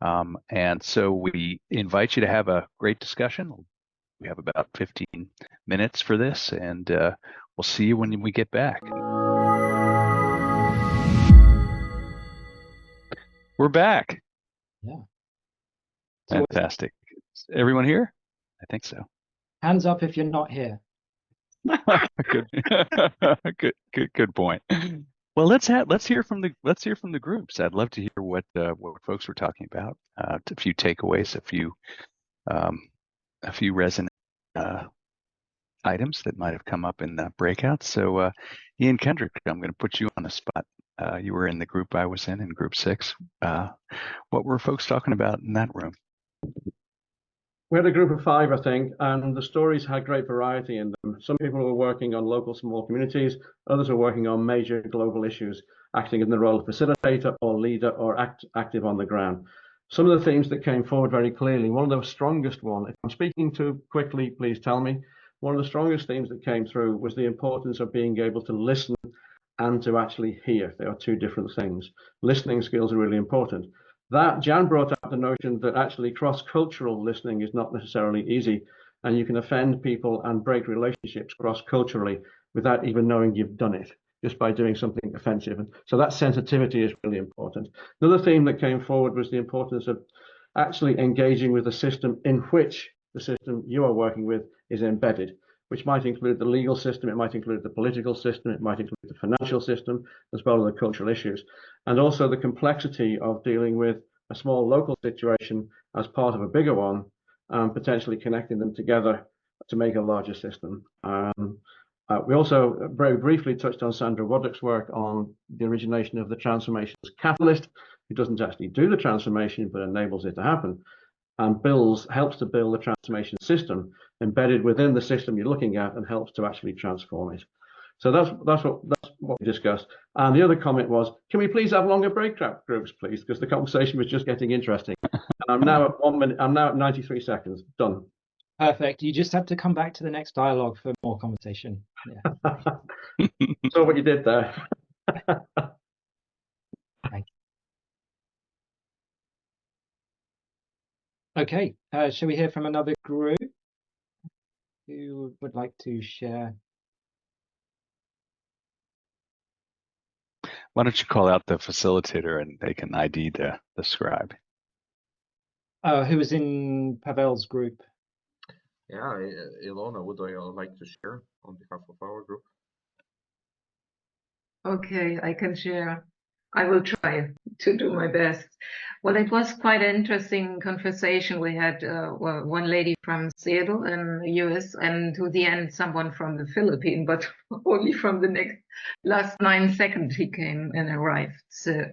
And so we invite you to have a great discussion. We have about 15 minutes for this, and we'll see you when we get back. We're back. Yeah. Fantastic. Is everyone here? I think so. Hands up if you're not here. Good point. Well, let's hear from the groups. I'd love to hear what folks were talking about. A few takeaways, a few resonant items that might have come up in the breakouts. So, Ian Kendrick, I'm going to put you on the spot. You were in the group I was in group 6. What were folks talking about in that room? We had a group of 5, I think, and the stories had great variety in them. Some people were working on local small communities, others were working on major global issues, acting in the role of facilitator or leader or active on the ground. Some of the themes that came forward very clearly, one of the strongest one, if I'm speaking too quickly, please tell me, one of the strongest themes that came through was the importance of being able to listen and to actually hear. They are two different things. Listening skills are really important. That Jan brought up the notion that actually cross-cultural listening is not necessarily easy, and you can offend people and break relationships cross-culturally without even knowing you've done it, just by doing something offensive. And so that sensitivity is really important. Another theme that came forward was the importance of actually engaging with the system in which the system you are working with is embedded, which might include the legal system, it might include the political system, it might include the financial system, as well as the cultural issues. And also the complexity of dealing with a small local situation as part of a bigger one, potentially connecting them together to make a larger system. We also very briefly touched on Sandra Waddock's work on the origination of the transformations catalyst, who doesn't actually do the transformation, but enables it to happen, and helps to build the transformation system embedded within the system you're looking at and helps to actually transform it. So that's what we discussed. And the other comment was, can we please have longer breakout groups, please? Because the conversation was just getting interesting. And I'm now at 1 minute. I'm now at 93 seconds. Done. Perfect. You just have to come back to the next dialogue for more conversation. Yeah. Saw what you did there. Thank you. Okay. Shall we hear from another group who would like to share? Why don't you call out the facilitator and they can ID the scribe? Who was in Pavel's group? Yeah, Ilona, would you like to share on behalf of our group? Okay, I can share. I will try to do my best. Well, it was quite an interesting conversation. We had one lady from Seattle in the US, and to the end, someone from the Philippines, but only from the last 9 seconds he came and arrived. So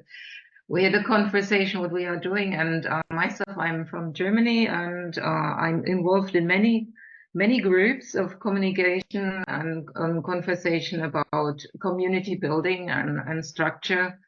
we had a conversation what we are doing, and myself, I'm from Germany, and I'm involved in many groups of communication and conversation about community building and structure,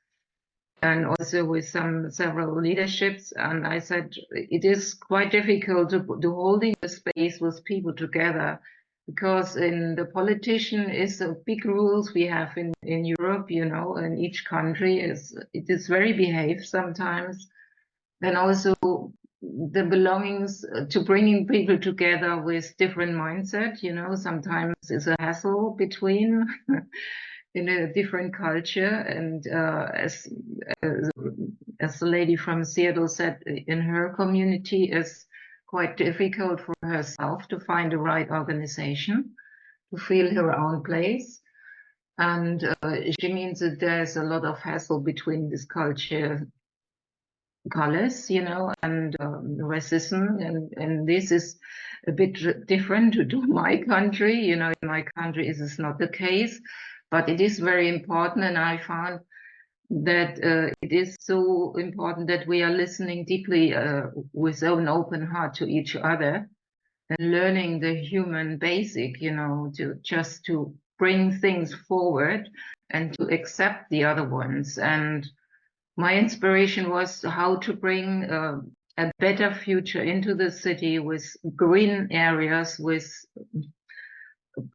and also with several leaderships. And I said it is quite difficult to holding the space with people together, because in the politician is a big rules we have in Europe, you know, and each country it is very behaved sometimes. And also the belongings to bringing people together with different mindset, you know, sometimes is a hassle between in a different culture. And as the lady from Seattle said, in her community is quite difficult for herself to find the right organization, to feel her own place. And she means that there's a lot of hassle between this culture colors, you know, and racism, and this is a bit different to my country. You know, in my country this is not the case, but it is very important, and I found that it is so important that we are listening deeply with an open heart to each other, and learning the human basic, you know, to bring things forward and to accept the other ones. And my inspiration was how to bring a better future into the city with green areas, with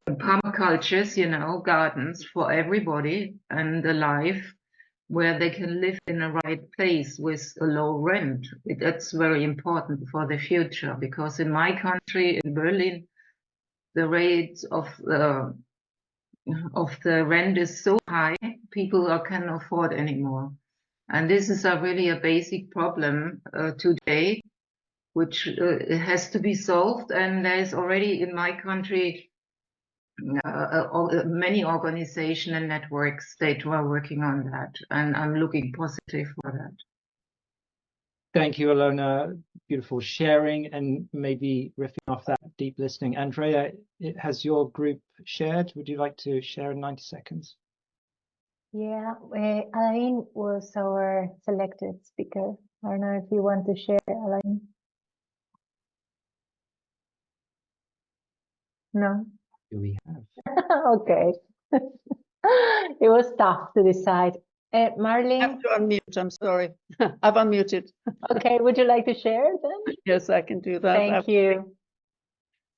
permacultures, you know, gardens for everybody, and a life where they can live in a right place with a low rent. That's very important for the future, because in my country, in Berlin, the rate of the rent is so high, people can't afford anymore. And this is really a basic problem today, which has to be solved. And there's already in my country many organizations and networks that were working on that. And I'm looking positive for that. Thank you, Ilona. Beautiful sharing, and maybe riffing off that deep listening. Andrea, has your group shared? Would you like to share in 90 seconds? Yeah, Alain was our selected speaker. I don't know if you want to share, Alain. No? Do we have? Okay. It was tough to decide. I Marlene, have to unmute, I'm sorry. I've unmuted. okay, would you like to share then? Yes, I can do that. Thank you.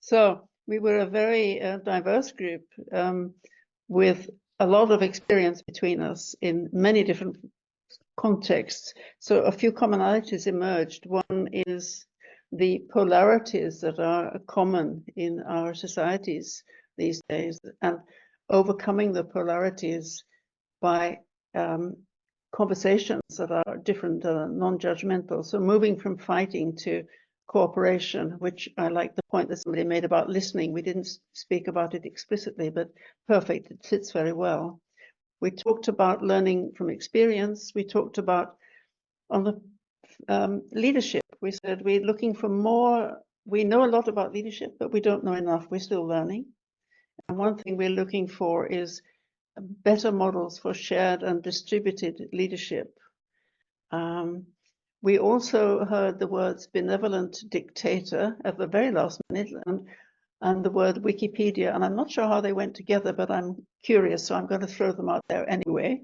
So we were a very diverse group with a lot of experience between us in many different contexts. So a few commonalities emerged. One is the polarities that are common in our societies these days, and overcoming the polarities by conversations that are different, non-judgmental. So moving from fighting to cooperation, which I like the point that somebody made about listening. We didn't speak about it explicitly, but perfect, it fits very well. We talked about learning from experience. We talked about on the leadership. We said we're looking for more. We know a lot about leadership, but we don't know enough. We're still learning. And one thing we're looking for is better models for shared and distributed leadership. We also heard the words benevolent dictator at the very last minute, and the word Wikipedia, and I'm not sure how they went together, but I'm curious, so I'm going to throw them out there anyway.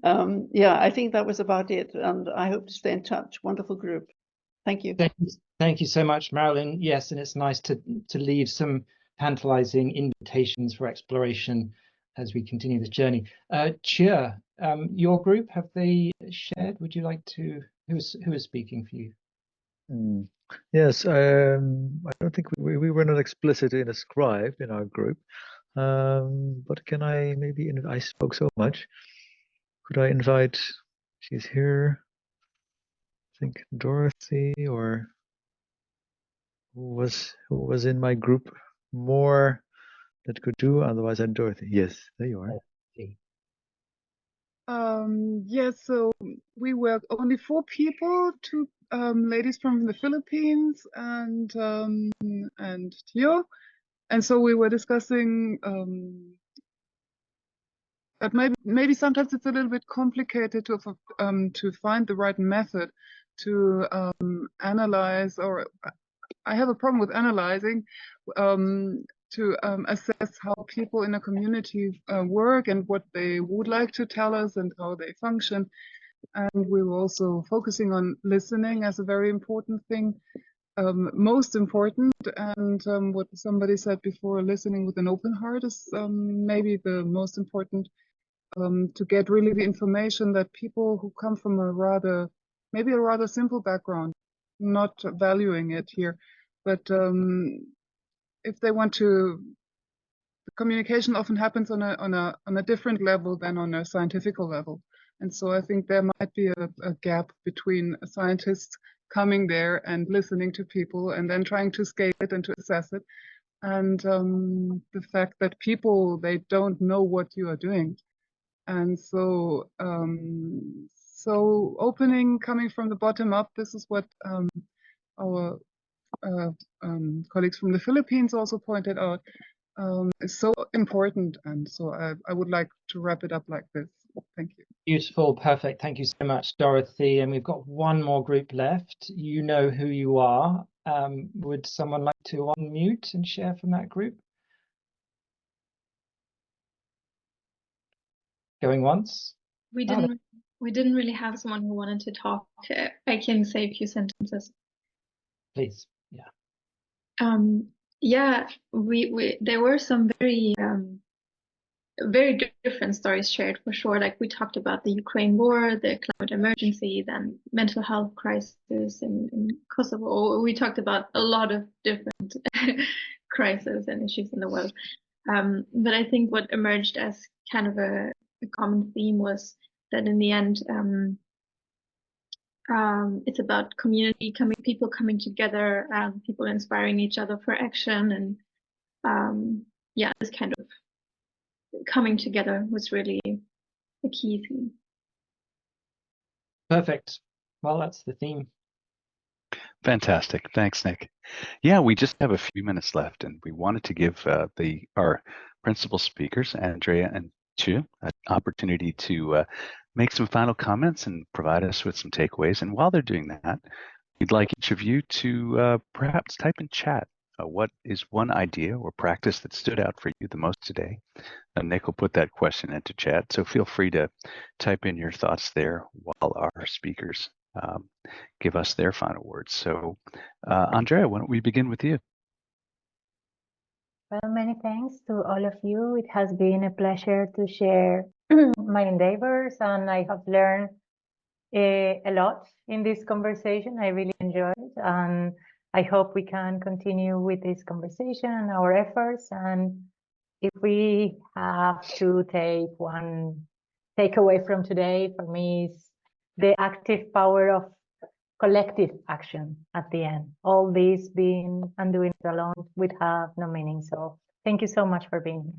Yeah, I think that was about it, and I hope to stay in touch. Wonderful group. Thank you. Thank you so much, Marilyn. Yes, and it's nice to leave some tantalizing invitations for exploration as we continue this journey. Chia, your group, have they shared? Would you like to, who is speaking for you? Yes, I don't think we were not explicit in a scribe in our group, but can I maybe, I spoke so much, could I invite, she's here, think Dorothy, or who was in my group more that could do. Otherwise, I'm Dorothy. Yes, there you are. Yes, so we were only 4 people, 2 ladies from the Philippines and Theo. And so we were discussing that maybe sometimes it's a little bit complicated to find the right method to analyze, or I have a problem with analyzing, to assess how people in a community work and what they would like to tell us and how they function. And we were also focusing on listening as a very important thing, most important. And what somebody said before, listening with an open heart is maybe the most important, to get really the information that people who come from maybe a rather simple background, not valuing it here, but if they want to, the communication often happens on a different level than on a scientific level. And so I think there might be a gap between scientists coming there and listening to people and then trying to scale it and to assess it. And the fact that people, they don't know what you are doing. And so, opening, coming from the bottom up, this is what our colleagues from the Philippines also pointed out, is so important. And so I would like to wrap it up like this. Thank you. Beautiful, perfect. Thank you so much, Dorothy. And we've got one more group left. You know who you are. Would someone like to unmute and share from that group? Going once? We didn't really have someone who wanted to talk. I can say a few sentences. Please. Yeah. There were some very different stories shared, for sure. Like, we talked about the Ukraine war, the climate emergency, then mental health crisis in Kosovo. We talked about a lot of different crises and issues in the world. But I think what emerged as kind of a common theme was that in the end, it's about people coming together, people inspiring each other for action, and this kind of coming together was really a key theme. Perfect. Well, that's the theme. Fantastic. Thanks, Nick. Yeah, we just have a few minutes left, and we wanted to give our principal speakers, Andrea and Chu, an opportunity to make some final comments and provide us with some takeaways. And while they're doing that, we'd like each of you to perhaps type in chat what is one idea or practice that stood out for you the most today. Nick will put that question into chat, so feel free to type in your thoughts there while our speakers give us their final words. So, Andrea, why don't we begin with you? Well, many thanks to all of you. It has been a pleasure to share my endeavors, and I have learned a lot in this conversation. I really enjoyed it, and I hope we can continue with this conversation and our efforts. And if we have to take one takeaway from today, for me, is the active power of collective action at the end. All this being and doing it alone would have no meaning. So thank you so much for being here.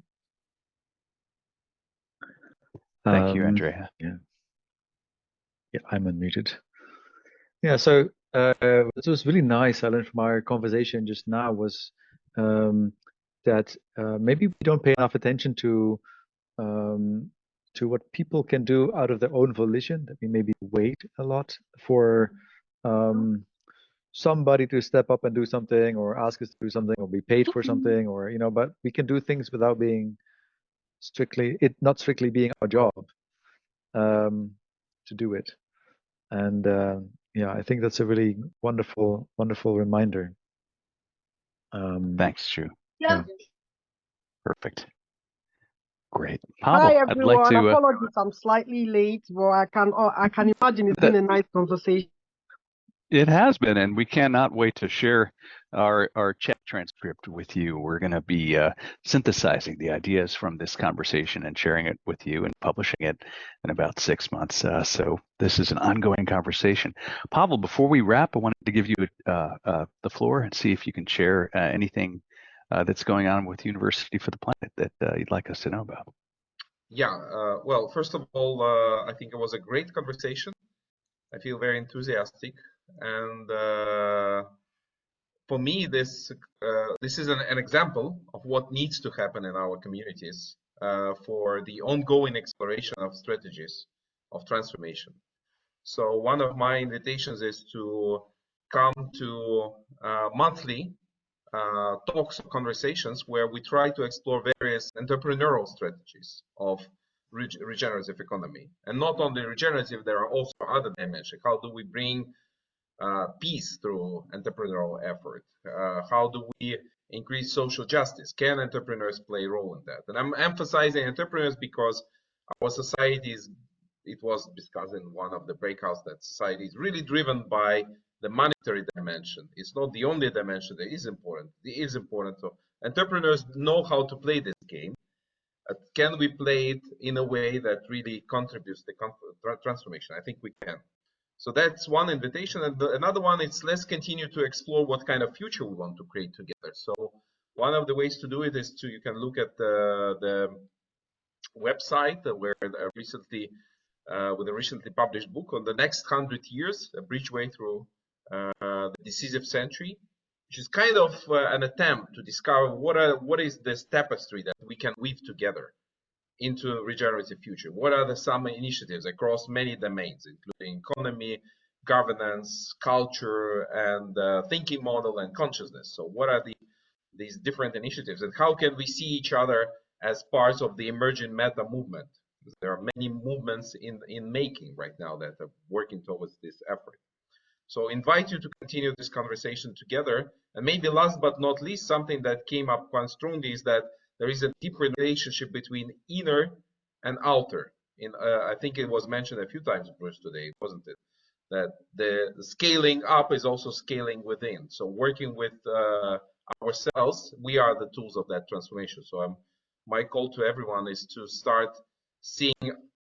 Thank you, Andrea. Yeah, I'm unmuted. Yeah, so it was really nice. I learned from our conversation just now was that maybe we don't pay enough attention to what people can do out of their own volition, that we maybe wait a lot for somebody to step up and do something, or ask us to do something, or be paid for something, or but we can do things without being not strictly being our job to do it. And yeah, I think that's a really wonderful reminder. Thanks, Chu. Yeah. Perfect. Great. Pavel, Hi everyone. I'd like to, apologies, I'm slightly late, but I can imagine it's been a nice conversation. It has been, and we cannot wait to share our chat transcript with you. We're going to be synthesizing the ideas from this conversation and sharing it with you and publishing it in about 6 months. So this is an ongoing conversation. Pavel, before we wrap, I wanted to give you the floor and see if you can share anything that's going on with University for the Planet that you'd like us to know about. Yeah, well, first of all, I think it was a great conversation. I feel very enthusiastic, and for me, this is an example of what needs to happen in our communities for the ongoing exploration of strategies of transformation. So one of my invitations is to come to monthly talks or conversations where we try to explore various entrepreneurial strategies of regenerative economy. And not only regenerative, there are also other dimensions. How do we bring peace through entrepreneurial effort? How do we increase social justice? Can entrepreneurs play a role in that? And I'm emphasizing entrepreneurs because our society is, it was discussed in one of the breakouts, that society is really driven by the monetary dimension. It's not the only dimension that is important. It is important. So entrepreneurs know how to play this game. Can we play it in a way that really contributes to transformation? I think we can. So that's one invitation. And another one is, let's continue to explore what kind of future we want to create together. So one of the ways to do it is to, you can look at the website where recently, with a recently published book on the next 100 years, a bridgeway through the decisive century, which is kind of an attempt to discover what is this tapestry that we can weave together into a regenerative future. What are some initiatives across many domains, including economy, governance, culture, and thinking model and consciousness? So what are these different initiatives, and how can we see each other as parts of the emerging meta movement? Because there are many movements in making right now that are working towards this effort. So invite you to continue this conversation together. And maybe last but not least, something that came up quite strongly is that there is a deep relationship between inner and outer. I think it was mentioned a few times, Bruce, today, wasn't it? That the scaling up is also scaling within. So working with ourselves, we are the tools of that transformation. So my call to everyone is to start seeing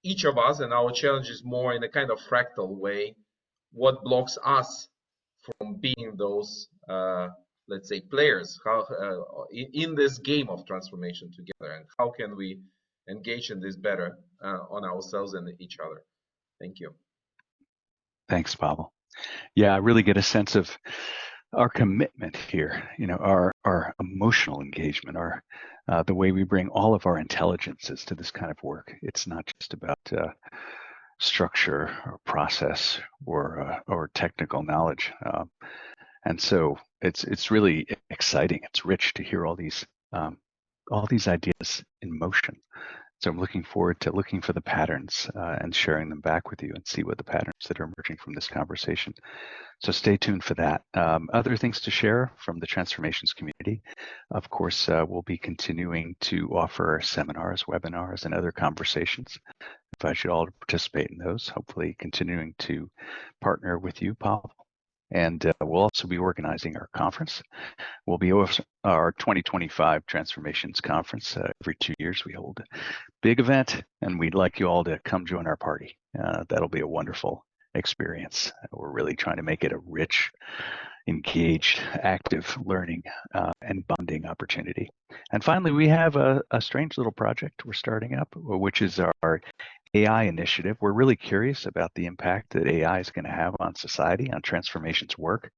each of us and our challenges more in a kind of fractal way. What blocks us from being those, let's say, players in this game of transformation together, and how can we engage in this better on ourselves and each other? Thank you. Thanks, Pavel. Yeah, I really get a sense of our commitment here, our emotional engagement, the way we bring all of our intelligences to this kind of work. It's not just about structure or process or technical knowledge, and so it's really exciting. It's rich to hear all these ideas in motion. So I'm looking forward to looking for the patterns and sharing them back with you and see what the patterns that are emerging from this conversation. So stay tuned for that. Other things to share from the transformations community. Of course, we'll be continuing to offer seminars, webinars, and other conversations. I invite you all to participate in those, hopefully continuing to partner with you, Pavel. And we'll also be organizing our conference. We'll be our 2025 Transformations Conference. Every 2 years we hold a big event, and we'd like you all to come join our party. That'll be a wonderful experience. We're really trying to make it a rich, engaged, active learning and bonding opportunity. And finally, we have a strange little project we're starting up, which is our AI initiative. We're really curious about the impact that AI is going to have on society, on transformations work,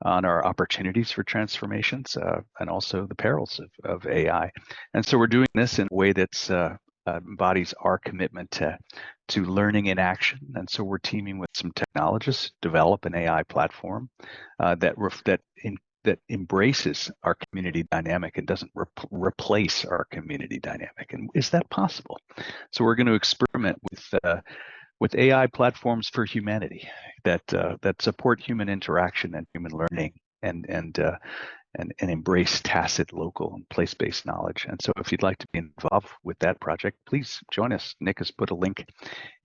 on our opportunities for transformations, and also the perils of AI. And so we're doing this in a way that's embodies our commitment to learning in action. And so we're teaming with some technologists to develop an AI platform that embraces our community dynamic and doesn't replace our community dynamic. And is that possible? So we're going to experiment with AI platforms for humanity that support human interaction and human learning and embrace tacit, local, and place-based knowledge. And so if you'd like to be involved with that project, please join us. Nick has put a link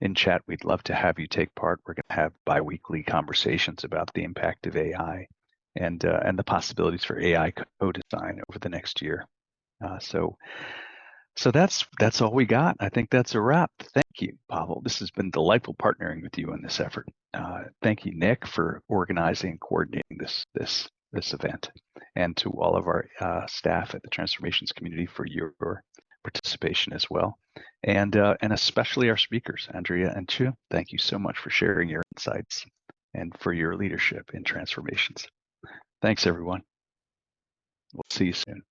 in chat. We'd love to have you take part. We're going to have bi-weekly conversations about the impact of AI and the possibilities for AI co-design over the next year. So that's all we got. I think that's a wrap. Thank you, Pavel. This has been delightful partnering with you in this effort. Thank you, Nick, for organizing and coordinating this event, and to all of our staff at the Transformations community for your participation as well, and especially our speakers, Andrea and Chu. Thank you so much for sharing your insights and for your leadership in transformations. Thanks, everyone. We'll see you soon.